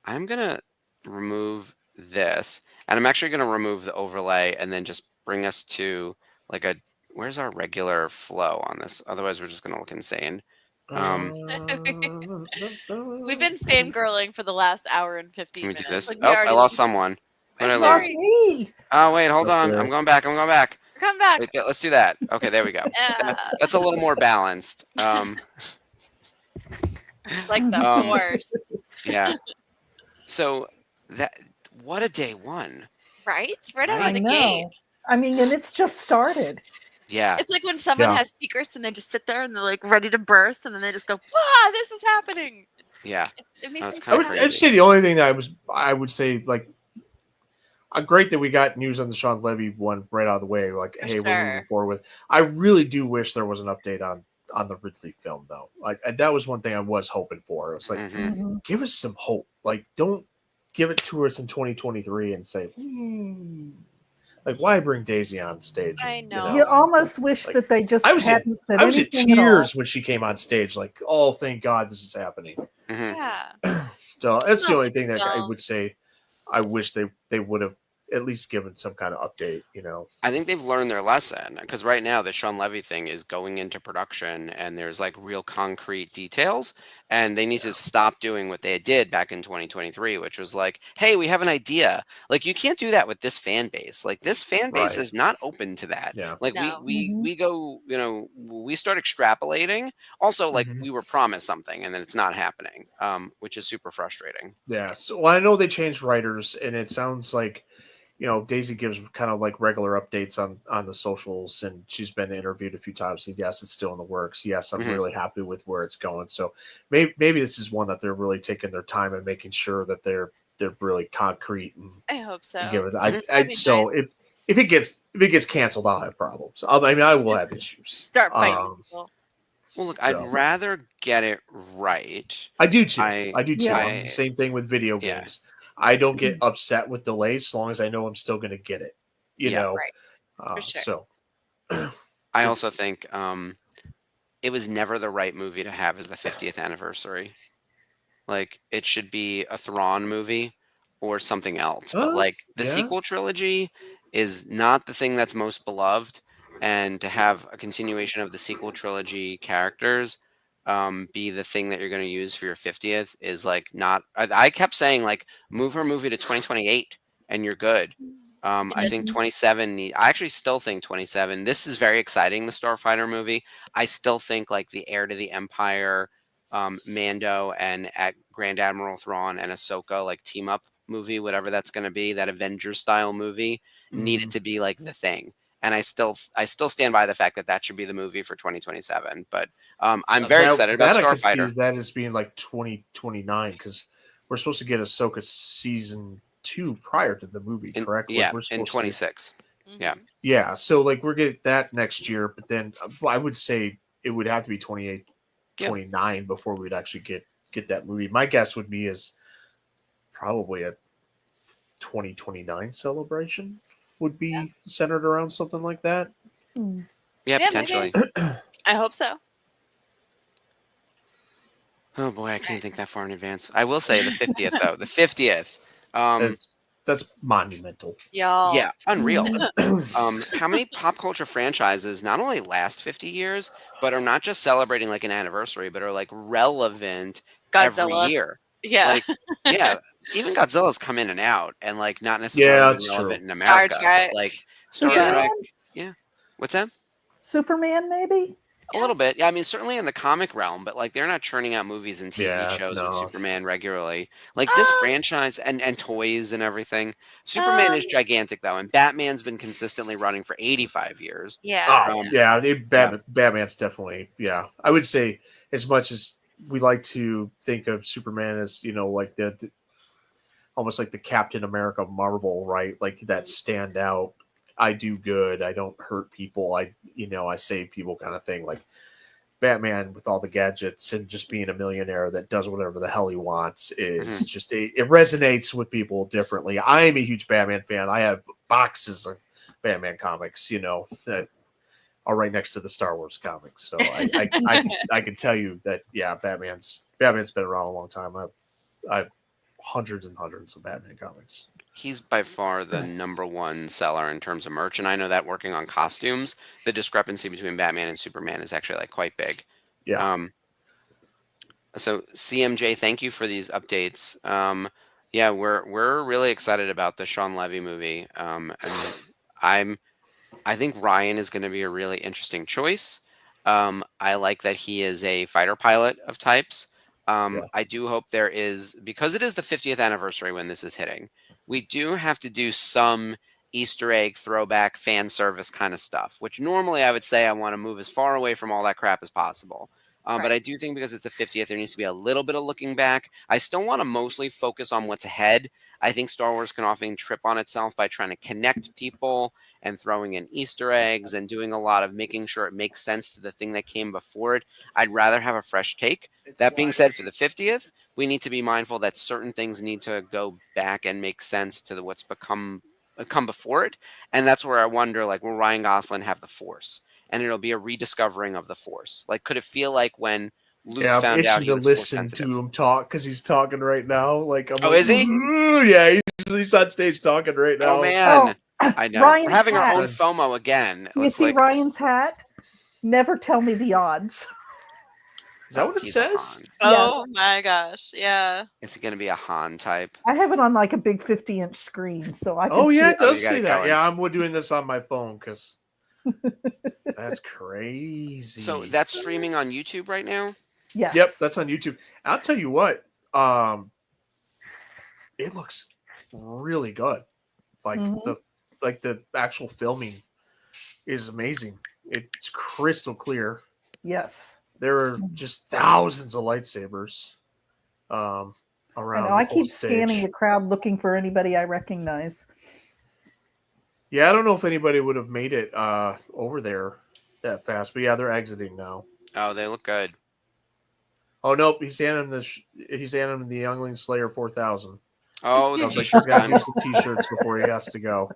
I'm gonna remove this, and I'm actually gonna remove the overlay, and then just bring us to like a. Where's our regular flow on this? Otherwise, we're just gonna look insane. We've been fangirling for the last hour and 15 Can we do minutes. this? Like, we Oh, I already lost someone. What I'm did I sorry. lose? Me. Oh, wait, hold on. Okay. I'm going back. I'm going back. Come back. Wait, let's do that. Okay, there we go. Yeah, That's a little more balanced. like the Um, Force, Yeah. So what a day one. right? Right out Right? of the I gate. know. I mean, and it's just started. Yeah. It's like when someone Yeah. has secrets and they just sit there and they're like ready to burst, and then they just go, "Wow, this is happening!" Yeah. It makes me That's so kinda happy. I'd say the only thing that I would say like great that we got news on the Sean Levy one right out of the way. Like, For hey, we're sure. moving forward with. I really do wish there was an update on the Ridley film though. Like that was one thing I was hoping for. It's like Mhm. give us some hope. Like don't give it to us in 2023 and say, like why bring Daisy on stage? I You know. You almost wish Like, that they just I was in- hadn't said I was in anything at all. tears when she came on stage. Like, oh, thank God this is happening. Mhm. Yeah. So that's the No, only thing that I well- would say. I wish they would have at least given some kind of update. You know. I think they've learned their lesson because right now the Sean Levy thing is going into production and there's like real concrete details, and they need to stop doing what they did back in 2023, which was like, hey, we have an idea. Like you can't do that with this fan base. Like this fan base Right. is not open to that. Yeah. Like No. we go, we start extrapolating. Also, like Mhm. we were promised something and then it's not happening, which is super frustrating. Yeah. So well, I know they changed writers, and it sounds like Daisy gives kind of like regular updates on the socials, and she's been interviewed a few times. And yes, it's still in the works. Yes, I'm Mhm. really happy with where it's going. So maybe this is one that they're really taking their time and making sure that they're really concrete and I hope so. give it. Mhm. That'd be So nice. if it gets canceled, I'll have problems. I mean, I will have issues. Start fighting people. Well, look, So. I'd rather get it right. I do too. I- I do too. Yeah. I'm the same thing with video Yeah. games. I don't get upset with delays as long as I know I'm still going to get it. You Yeah. know, Right. For sure. So I also think it was never the right movie to have as the 50th anniversary. Like it should be a Thrawn movie or something else. But like the yeah. sequel trilogy is not the thing that's most beloved, and to have a continuation of the sequel trilogy characters be the thing that you're going to use for your 50th is like not. I kept saying like move her movie to 2028 and you're good. I think 27. I actually still think 27. This is very exciting. The Starfighter movie. I still think like the Heir to the Empire, Mando and at Grand Admiral Thrawn and Ahsoka like team up movie, whatever that's going to be, that Avengers style movie needed to be like the thing. And I still stand by the fact that that should be the movie for 2027. But I'm very excited about I could see Starfighter. that as being like 2029 because we're supposed to get Ahsoka season 2 prior to the movie, correct? Yeah, We're in supposed to- 26. Yeah. Mhm. Yeah, so like we're getting that next year, but then I would say it would have to be 28, Yeah. 29 before we'd actually get that movie. My guess would be is probably a 2029 celebration would be centered around something like that. Yeah, Yeah, potentially. I hope so. Oh boy, I can't think that far in advance. I will say the 50th though. The 50th. That's monumental. Y'all. Yeah, unreal. How many pop culture franchises not only last 50 years, but are not just celebrating like an anniversary, but are like relevant every Godzilla. year? Yeah. Like, yeah, even Godzilla's come in and out, and like not necessarily Yeah, been that's relevant true. in America. but, Trek. like Star Superman? Trek. Yeah. What's that? Superman, maybe? A little bit. Yeah, I mean, certainly in the comic realm, but like they're not churning out movies and TV Yeah, shows with no. Superman regularly. Like this Um, franchise and toys and everything. Superman is gigantic though, and Batman's been consistently running for 85 years. Yeah. Oh, yeah, Batman's definitely, yeah. I would say as much as we like to think of Superman as, like the almost like the Captain America of Marvel, right? Like that standout, I do good, I don't hurt people, I save people kind of thing. Like Batman with all the gadgets and just being a millionaire that does whatever the hell he wants is just it resonates with people differently. I am a huge Batman fan. I have boxes of Batman comics, that are right next to the Star Wars comics. So I can tell you that Batman's been around a long time. I've hundreds and hundreds of Batman comics. He's by far the #1 seller in terms of merch, and I know that working on costumes, the discrepancy between Batman and Superman is actually like quite big. Yeah. So CMJ, thank you for these updates. Yeah, we're really excited about the Sean Levy movie, and I think Ryan is going to be a really interesting choice. I like that he is a fighter pilot of types. I do hope there is, because it is the 50th anniversary when this is hitting, we do have to do some Easter egg throwback fan service kind of stuff, which normally I would say I want to move as far away from all that crap as possible. But I do think because it's the 50th, there needs to be a little bit of looking back. I still want to mostly focus on what's ahead. I think Star Wars can often trip on itself by trying to connect people and throwing in Easter eggs and doing a lot of making sure it makes sense to the thing that came before it. I'd rather have a fresh take. That being said, for the 50th, we need to be mindful that certain things need to go back and make sense to what's come before it. And that's where I wonder, like, will Ryan Gosling have the Force? And it'll be a rediscovering of the Force. Like, could it feel like when Luke found out he was Force sensitive? To him talk because he's talking right now. Like, I'm is he? Yeah, he's on stage talking right now. Oh man, I know. Ryan's We're having hat. our own FOMO again. You see Ryan's hat? Never tell me the odds. Is that what it says? Oh my gosh, yeah. Is it going to be a Han type? I have it on like a big 50-inch screen, so I can Oh see yeah, it. it does you got say it that. going. Yeah, I'm doing this on my phone because that's crazy. So that's streaming on YouTube right now? Yes. Yep, that's on YouTube. I'll tell you what, it looks really good. Like the actual filming is amazing. It's crystal clear. Yes. There are just thousands of lightsabers around. And I keep scanning the crowd looking for anybody I recognize. Yeah, I don't know if anybody would have made it over there that fast, but yeah, they're exiting now. Oh, they look good. Oh nope, he's handing him the Youngling Slayer 4000. Oh, I the was like, he's t-shirt got to gun. do some t-shirts before he has to go.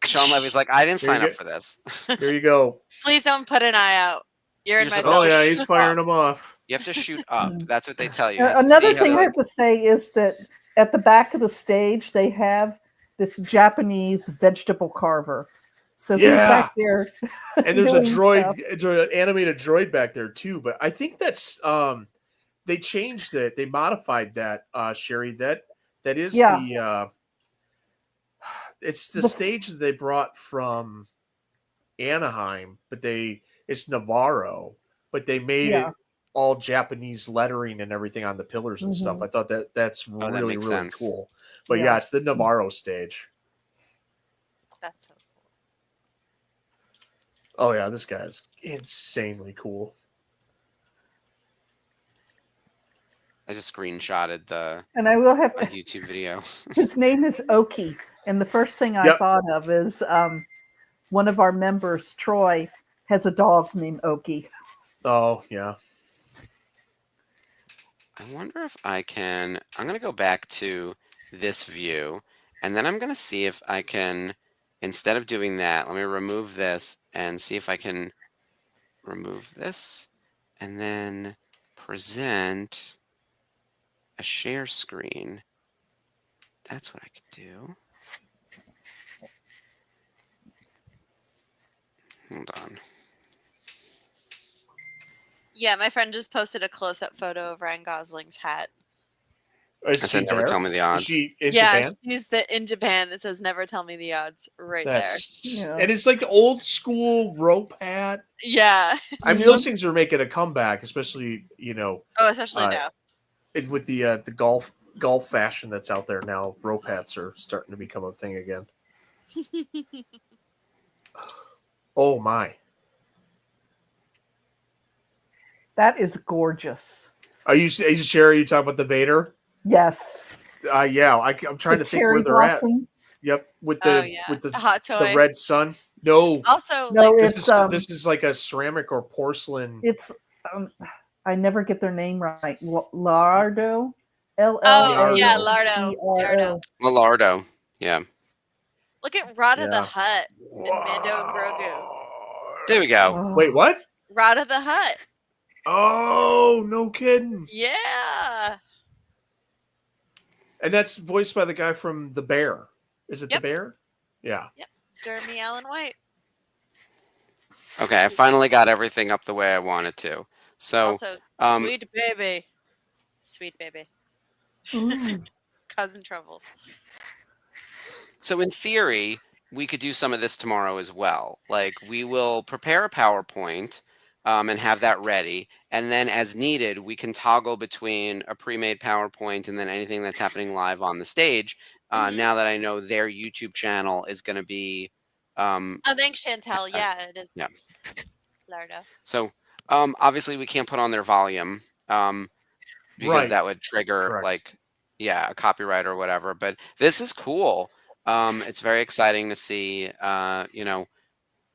Sean Levy's like, I didn't Here you sign up go. for this. Here you go. Please don't put an eye out. You're in You're my supposed Oh to yeah, shoot he's firing up. them off. You have to shoot up. That's what they tell you. Another thing I have to say is that at the back of the stage, they have this Japanese vegetable carver. So he's back there. And there's a doing an animated droid back there too. But I think that's they changed it. They modified that, Sherry. That is it's the stage that they brought from Anaheim, but it's Navarro, but they made it all Japanese lettering and everything on the pillars and stuff. I thought that's really sense. cool. But yeah, it's the Navarro stage. That's so cool. Oh yeah, this guy's insanely cool. I just screenshotted the and I will have YouTube video. His name is Oki, and the first thing I thought of is one of our members, Troy, has a dog named Oki. Oh yeah. I wonder if I'm going to go back to this view, and then I'm going to see if I can, instead of doing that, let me remove this and see if I can remove this and then present a share screen. That's what I could do. Hold on. Yeah, my friend just posted a close-up photo of Ryan Gosling's hat. I said, never tell me the odds. Is she in Yeah, Japan? she's in Japan. It says, never tell me the odds right there. Yeah. And it's like old school rope hat. Yeah. I mean, those things are making a comeback, especially, Oh, especially now. With the golf fashion that's out there now. Rope hats are starting to become a thing again. Oh my. That is gorgeous. Are you talking about the Vader? Yes. Yeah. I'm trying to think where they're blossoms. at. Yep. With the hot toy. The red sun. No. Also, no, like, this is like a ceramic or porcelain. It's I never get their name right. Lardo. Oh yeah, Lardo. Lardo. Yeah. Look at Rada the Hutt and Mando and Grogu. There we go. Oh. Wait, what? Rod of the Hut. Oh, no kidding. Yeah. And that's voiced by the guy from The Bear. Is it Yep. The Bear? Yeah. Jeremy Allen White. Okay, I finally got everything up the way I wanted to. So, Also, Sweet Baby. Sweet Baby. Ooh. Cousin Trouble. so in theory, we could do some of this tomorrow as well. Like, we will prepare a PowerPoint and have that ready. And then as needed, we can toggle between a pre-made PowerPoint and then anything that's happening live on the stage. Mhm. Now that I know their YouTube channel is going to be... Oh, thanks, Chantel. Yeah, it is. yeah. Lardo. So obviously we can't put on their volume because Right. that would trigger Correct. a copyright or whatever. But this is cool. It's very exciting to see,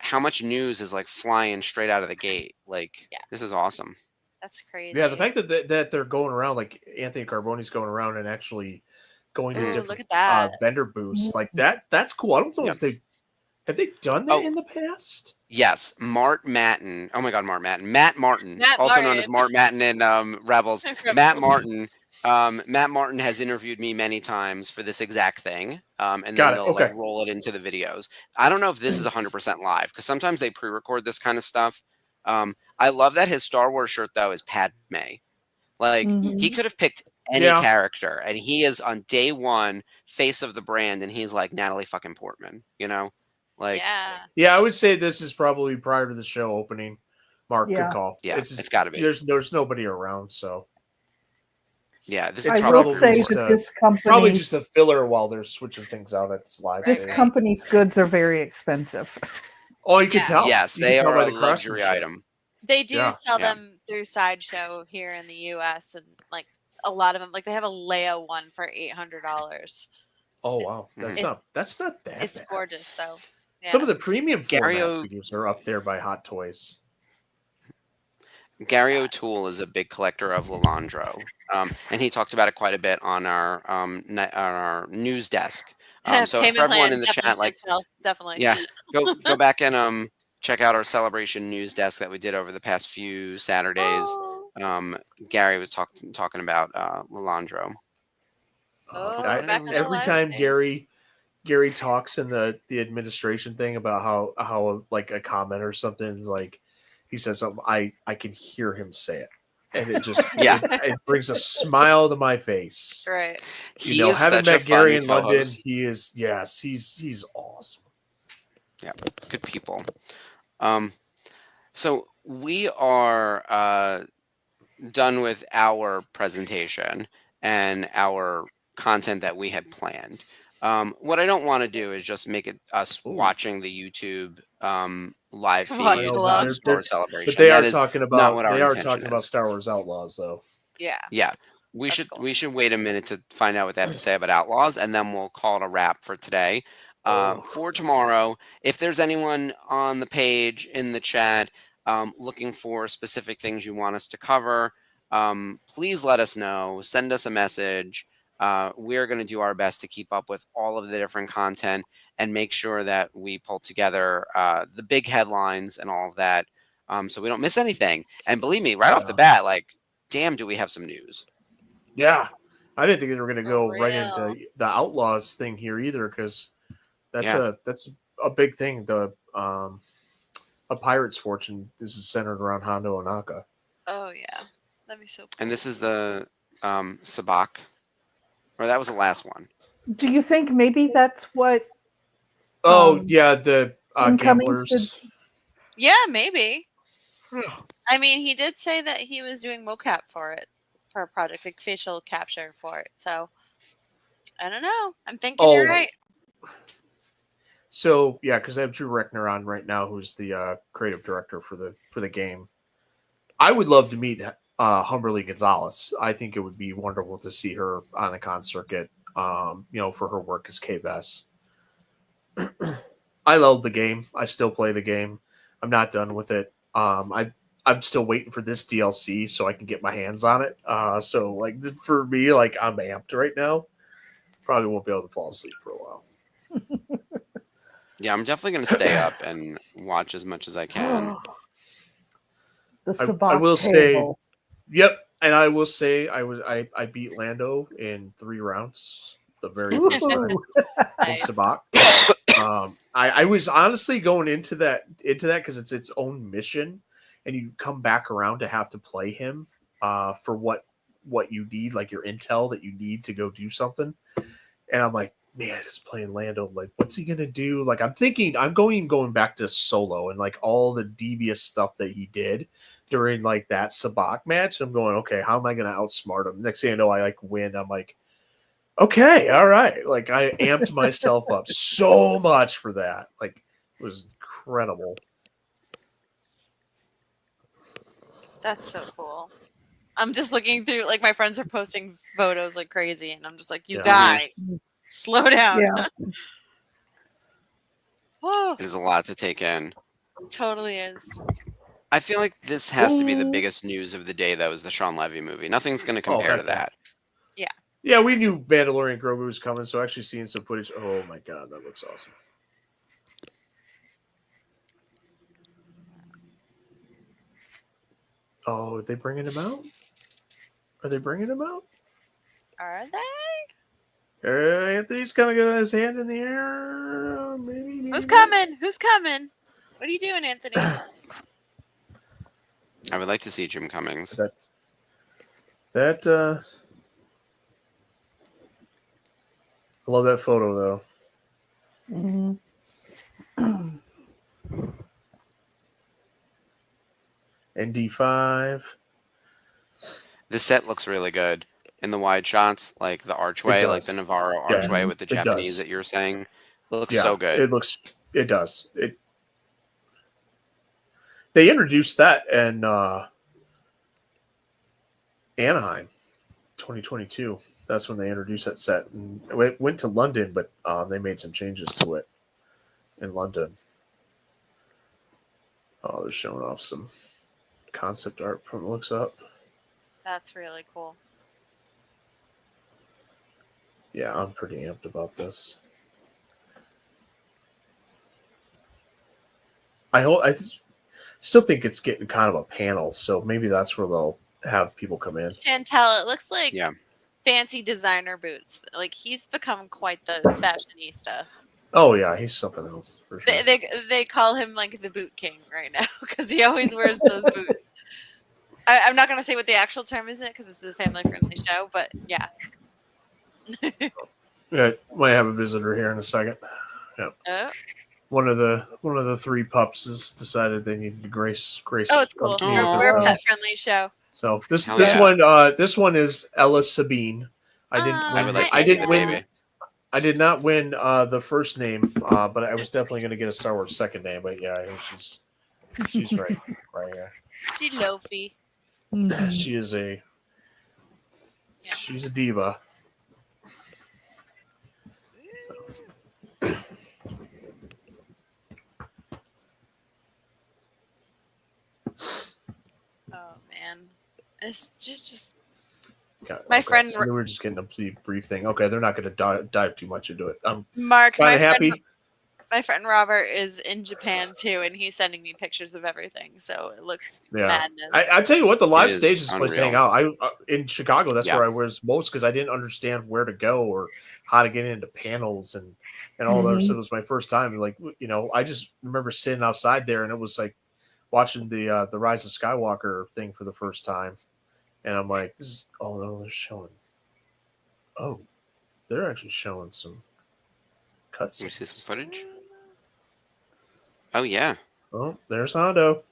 how much news is like flying straight out of the gate. Like, this is awesome. That's crazy. Yeah, the fact that they're going around, like Anthony Carboni's going around and actually going to Ooh, different look at that. vendor booths like that. That's cool. I don't know if have they done that Oh. in the past. Yes, Mart Matten. Oh my God, Matt Martin, Matt also known as Martin. Mart Matten in Rebels. Matt Martin. Matt Martin has interviewed me many times for this exact thing, and then Got it, they'll okay. like roll it into the videos. I don't know if this is 100% live because sometimes they pre-record this kind of stuff. I love that his Star Wars shirt though is Padme. Like he Mhm. could have picked any Yeah. character, and he is on day one face of the brand, and he's like Natalie fucking Portman. You know, like Yeah. Yeah, I would say this is probably prior to the show opening. Mark, Yeah. good call. Yeah, It's it's gotta be. There's nobody around, so yeah, this It's is I will probably say just that a- this probably company's just a filler while they're switching things out at this live. this thing. company's goods are very expensive. Oh, you can Yeah. tell. Yes, You can they tell are by a the luxury craftsmanship. item. They do Yeah. sell Yeah. them through Sideshow here in the U.S. and like a lot of them, like they have a Leia one for $800. Oh wow, It's- that's not that It's bad. gorgeous though. Yeah. Some of the premium Gary format O- figures are up there by Hot Toys. Gary O'Toole is a big collector of Lalandro, and he talked about it quite a bit on our news desk. So Payment for everyone plan, in the definitely, chat, like, Chantel, definitely. yeah, go back and check out our celebration news desk that we did over the past few Saturdays. Oh. Gary was talking about Lalandro. Oh, I- we're back on the every live time thing. Gary talks in the administration thing about how like a comment or something is like he says something, I can hear him say it, and it just it brings a smile to my face. Right. He You know, is having such a met Gary fun in London, co-host. he's awesome. Yeah, good people. So we are done with our presentation and our content that we had planned. What I don't want to do is just make it us watching the YouTube live feed Watch of along. the Star Wars Celebration. But they That are is talking not about what our they are intention talking about is. Star Wars Outlaws, though. Yeah. Yeah, we That's should cool. we should wait a minute to find out what they have to say about Outlaws, and then we'll call it a wrap for today. For tomorrow, if there's anyone on the page in the chat looking for specific things you want us to cover, please let us know. Send us a message. We're going to do our best to keep up with all of the different content and make sure that we pull together the big headlines and all of that, so we don't miss anything. And believe me, right off the bat, like, damn, do we have some news? Yeah, I didn't think they were going to go For right real. into the Outlaws thing here either, because that's Yeah. a big thing. The a pirate's fortune. This is centered around Hondo Ohnaka. Oh yeah. That'd be so cool. And this is the Sabak, or that was the last one. Do you think maybe that's what Oh yeah, the Incoming gamblers. Yeah, maybe. I mean, he did say that he was doing mocap for it, for a project, like facial capture for it. So, I don't know. I'm thinking you're right. So yeah, because I have Drew Reckner on right now, who's the creative director for the game. I would love to meet Humberly Gonzalez. I think it would be wonderful to see her on the con circuit. For her work as K-Vess. I love the game. I still play the game. I'm not done with it. I'm still waiting for this DLC so I can get my hands on it. So like for me, like I'm amped right now. Probably won't be able to fall asleep for a while. Yeah, I'm definitely gonna stay up and watch as much as I can. The I sabacc will say, table. yep, and I will say I beat Lando in 3 rounds the very first time Woohoo. in Nice. Sabacc. I was honestly going into that because it's its own mission, and you come back around to have to play him for what you need, like your intel that you need to go do something. And I'm like, man, just playing Lando, like, what's he gonna do? Like, I'm thinking I'm going back to Solo and like all the devious stuff that he did during like that Sabacc match. I'm going, okay, how am I gonna outsmart him? Next thing I know, I like win. I'm like, okay, all right. Like I amped myself up so much for that. Like it was incredible. That's so cool. I'm just looking through, like, my friends are posting photos like crazy, and I'm just like, you Yeah. guys, slow down. Yeah. Whoa, It is a lot to take in. totally is. I feel like this has to be the biggest news of the day. That was the Sean Levy movie. Nothing's going to compare to heck yeah. that. Yeah, we knew Mandalorian Grogu was coming, so actually seeing some footage. Oh my god, that looks awesome. Oh, are they bringing him out? Are they bringing him out? Are they? Anthony's kind of got his hand in the air. Maybe. Who's coming? Who's coming? What are you doing, Anthony? I would like to see Jim Cummings. That I love that photo though. Mhm. ND5. The set looks really good in the wide shots, like the archway, like the does. Navarro Yeah, archway with the it Japanese does. that you were saying. It looks Yeah, so good. It does. They introduced that in Anaheim, 2022. That's when they introduced that set, and it went to London, but they made some changes to it in London. Oh, they're showing off some concept art from the looks up. That's really cool. Yeah, I'm pretty amped about this. I still think it's getting kind of a panel, so maybe that's where they'll have people come in. Chantel, it looks like Yeah. fancy designer boots. Like, he's become quite the fashionista. Oh yeah, he's something else for sure. They call him like the boot king right now because he always wears those boots. I'm not gonna say what the actual term is because this is a family friendly show, but yeah. Yeah, might have a visitor here in a second. Oh, One of the 3 pups has decided they need to grace. oh, it's cool. me with Aw. We're a their- pet friendly show. So this Hell this yeah. one is Ella Sabine. I didn't Aw, I would win. like hi, to I see didn't the win. baby. I did not win the first name, but I was definitely going to get a Star Wars second name. But yeah, I think she's right here. She loafy. Mhm. She is Yeah. she's a diva. Oh man, it's just Okay, My friend- So we were just getting a brief thing. Okay, they're not going to dive too much into it. I'm Mark. kind of happy. My friend Robert is in Japan too, and he's sending me pictures of everything. So it looks Yeah. madness. I tell you what, the live is stage is place to hang unreal. out. In Chicago, that's Yeah. where I was most because I didn't understand where to go or how to get into panels and all that. So it was my first time. Like I just remember sitting outside there, and it was like watching the Rise of Skywalker thing for the first time, and I'm like, this is they're showing. Oh, they're actually showing some cuts. Can we see some footage? Oh yeah. Oh, there's Hondo.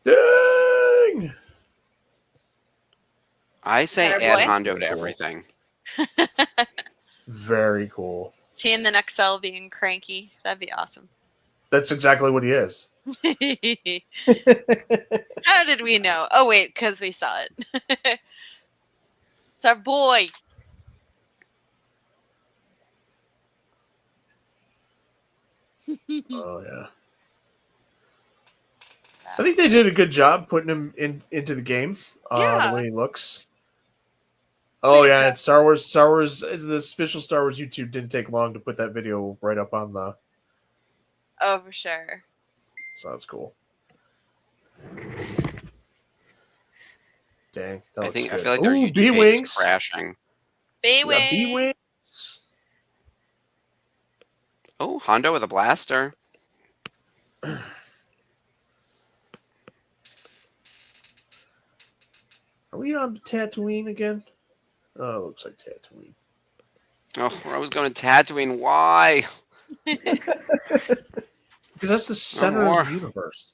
Dang! I say Atta add boy. Hondo to everything. Very cool. Seeing the next cell being cranky, that'd be awesome. That's exactly what he is. How did we know? Oh wait, because we saw it. It's our boy. Oh yeah. I think they did a good job putting him into the game. Yeah. The way he looks. Oh yeah, it's Star Wars. The official Star Wars YouTube didn't take long to put that video right up on the Oh, for sure. So that's cool. Dang, that I looks think I good. feel like their Ooh, YouTube page is B-Wings. crashing. B-Wing. B-Wings. Oh, Hondo with a blaster. Are we on Tatooine again? Oh, it looks like Tatooine. Oh, I was going to Tatooine. Why? Because that's the center more. of the universe.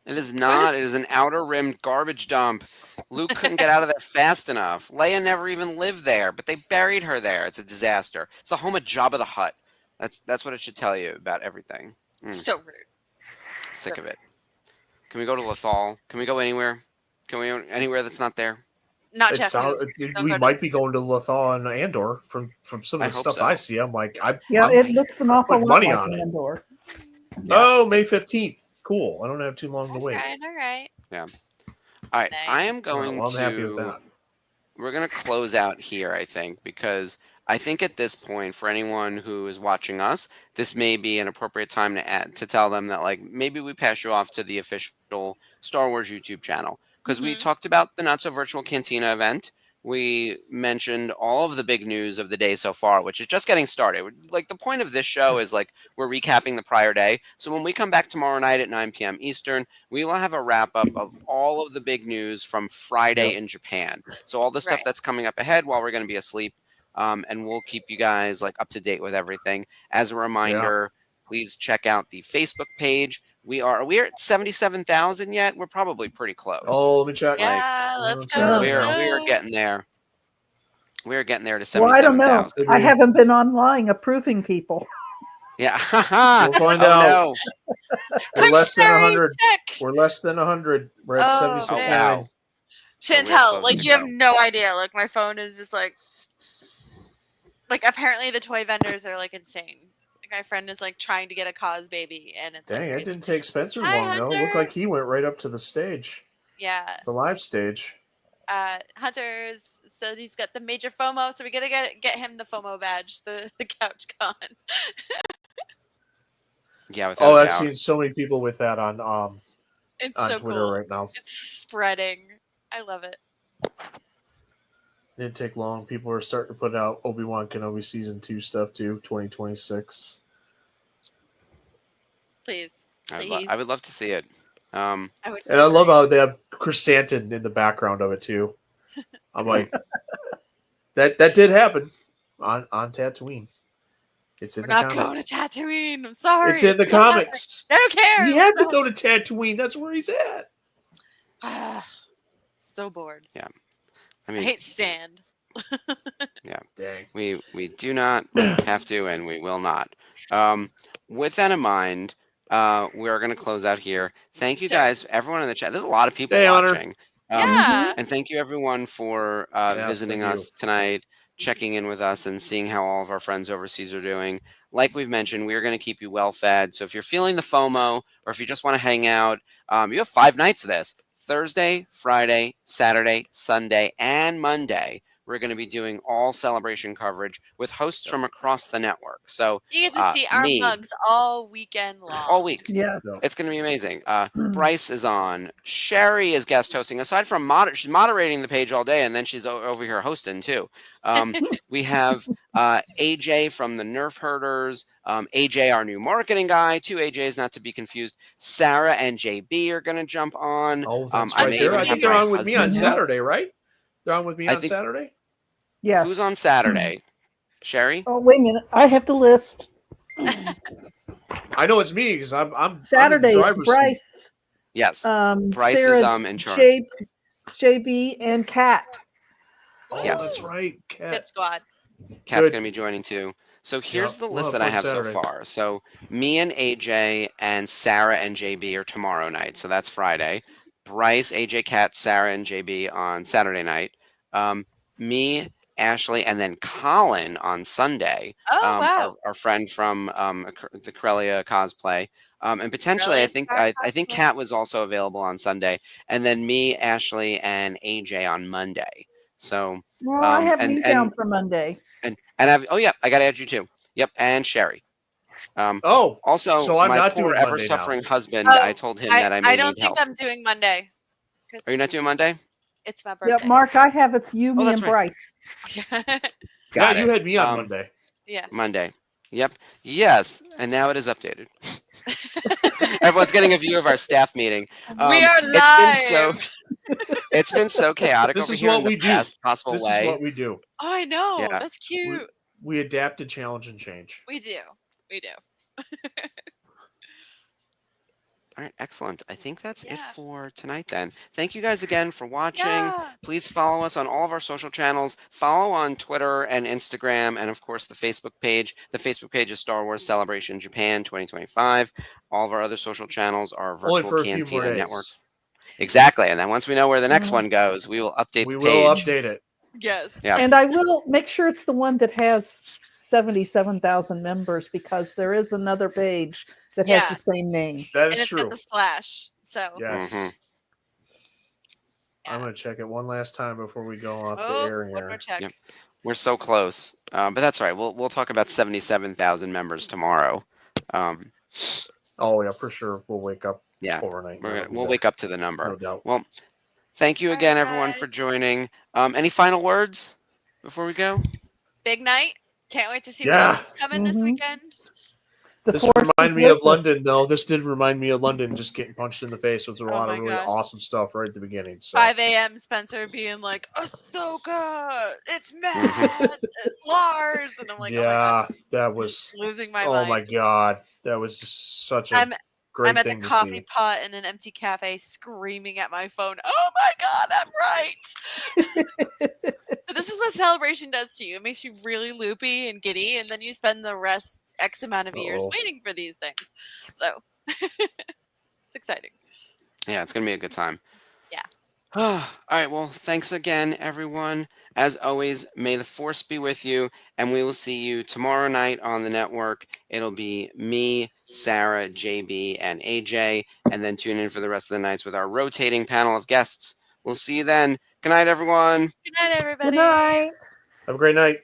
It is not. It is an outer rimmed garbage dump. Luke couldn't get out of there fast enough. Leia never even lived there, but they buried her there. It's a disaster. It's the home of Jabba the Hutt. That's what it should tell you about everything. So rude. Sick of it. Can we go to Lothal? Can we go anywhere? Can we anywhere that's not there? Not It sounds, Jakku. Don't we go to might be going to Lothal and Andor from some of I the hope stuff so. I see. I'm like, Yeah, I'm it looks an awful putting lot money like on it. Andor. Oh, May 15th. Cool. I don't have too long to All wait. right, all right. All right, Nice. I am All right, going well, I'm happy with to. that. We're going to close out here, I think, because I think at this point, for anyone who is watching us, this may be an appropriate time to tell them that, like, maybe we pass you off to the official Star Wars YouTube channel. Because we Mhm. talked about the Not So Virtual Cantina event. We mentioned all of the big news of the day so far, which is just getting started. Like, the point of this show is, like, we're recapping the prior day. So when we come back tomorrow night at 9 p.m. Eastern, we will have a wrap-up of all of the big news from Friday in Japan. So all the stuff Right. that's coming up ahead while we're going to be asleep, and we'll keep you guys like up to date with everything. As a reminder, please check out the Facebook page. We're at 77,000 yet. We're probably pretty close. Oh, let me check. Yeah, let's check go. it out. We are getting there. We are getting there to Well, I don't know. 77,000. I haven't been online approving people. Yeah. We'll find Oh out. no. We're Quick less than Siri, 100. check. We're less than 100. We're at Oh, 76. man. Wow. So we're Chantel, close like to you have go. no idea. Like my phone is just like apparently the toy vendors are like insane. Like my friend is like trying to get a cause baby, and it's Dang, like it crazy. didn't take Spencer Hi, long, though. It looked Hunter. like he went right up to the stage, Yeah. the live stage. Hunter's said he's got the major FOMO, so we gotta get him the FOMO badge, the couch con. Yeah, without Oh, a I've doubt. seen so many people with that on It's on so Twitter cool. right now. It's spreading. I love it. It didn't take long. People are starting to put out Obi-Wan Kenobi Season 2 stuff, too, 2026. Please. I would love to see it. I would And I love how they have Chrysanthemum in the background of it, too. I'm like, that did happen on Tatooine. It's in We're the not comics. going to Tatooine. I'm sorry. It's in the comics. I don't care. He had to go to Tatooine. That's where he's at. So bored. I I mean, hate sand. Dang. we do not have to, and we will not. With that in mind, we are going to close out here. Thank you Sure. guys, everyone in the chat. There's a lot of people Hey, Honor. watching. Yeah. And thank you everyone for visiting thank you. us tonight, checking in with us, and seeing how all of our friends overseas are doing. Like we've mentioned, we are going to keep you well fed. So if you're feeling the FOMO, or if you just want to hang out, you have 5 nights of this: Thursday, Friday, Saturday, Sunday, and Monday. We're going to be doing all celebration coverage with hosts from across the network. So You get to see our me, mugs all weekend long. all week. Yes. It's going to be amazing. Bryce is on. Sherry is guest hosting. Aside from she's moderating the page all day, and then she's over here hosting too. We have AJ from the Nerf Herders. AJ, our new marketing guy. 2 AJs, not to be confused. Sarah and JB are going to jump on. Oh, that's I right. may even I have think they're my on with me on husband. Saturday, right? They're on with me I on think- Saturday? Yes. Who's on Saturday? Sherry? Oh, wait a minute. I have the list. I know it's me because I'm Saturday in the it's driver's Bryce. Yes. Bryce Sarah, is in charge. JB, and Kat. Oh, Yes. that's right. Cat. Good squad. Kat's Good. going to be joining too. So here's Yep, the we'll list have that I fun have Saturday. so far. So me and AJ and Sarah and JB are tomorrow night. So that's Friday. Bryce, AJ, Kat, Sarah, and JB on Saturday night. Me, Ashley, and then Colin on Sunday. Oh, wow. Our friend from the Corellia cosplay. And potentially, Corellia I think Star I think cosplay? Kat was also available on Sunday. And then me, Ashley, and AJ on Monday. So Well, I have and- you down for Monday. and I got to add you too. Yep, and Sherry. Also, so I'm my not poor doing ever Monday suffering now. husband, Oh, I told him that I may don't need think help. I'm doing Monday. 'Cause Are you not doing Monday? it's my Yeah, birthday. Mark, I have it's you, me, that's and right. Bryce. Got You it. had me on Monday. Yeah. Monday. Yep. Yes. And now it is updated. Everyone's getting a view of our staff meeting. We are live. It's been so chaotic This over is here what in the we do. best possible This way. is what we do. Oh, I know. Yeah. That's cute. We adapt to challenge and change. We do. We do. All right, excellent. I think that's it Yeah. for tonight then. Thank you guys again for watching. Yeah. Please follow us on all of our social channels. Follow on Twitter and Instagram, and of course the Facebook page. The Facebook page is Star Wars Celebration Japan 2025. All of our other social channels are Only Virtual for a few more Cantina days. Network. Exactly. And then once we know where the next Mhm. one goes, we will update We the will page. update it. Yes. Yeah. And I will make sure it's the one that has 77,000 members, because there is another page that has Yeah. the same name. That And is it's got true. the slash. So Yes. Mhm. I'm going to check it one last time before we go off the Oh, air one here. more check. Yep. We're so close, but that's all right. We'll talk about 77,000 members tomorrow. Oh, yeah, for sure. We'll wake up Yeah, overnight. we'll wake up to the number. No doubt. Well, thank you All again, right, everyone, for guys. joining. Any final words before we go? Big night. Can't wait to see Yeah. what else is coming this Mhm. weekend. The This Force reminded is me of with us. London, though. This did remind me of London, just getting punched in the face with a lot of my really gosh. awesome stuff right at the beginning. So 5 a.m. Spencer being like, Ahsoka, it's Matt, it's Lars. And I'm like, oh my God, yeah, that was. losing my Oh mind. my God, that was just such a I'm great at the thing to coffee see. pot in an empty cafe screaming at my phone, oh my God, I'm right. So this is what Celebration does to you. It makes you really loopy and giddy, and then you spend the rest X amount of years Uh-oh. waiting for these things. So it's exciting. Yeah, it's gonna be a good time. Yeah. All right. Well, thanks again, everyone. As always, may the Force be with you, and we will see you tomorrow night on the network. It'll be me, Sarah, JB, and AJ, and then tune in for the rest of the nights with our rotating panel of guests. We'll see you then. Good night, everyone. Good night, everybody. Good night. Have a great night.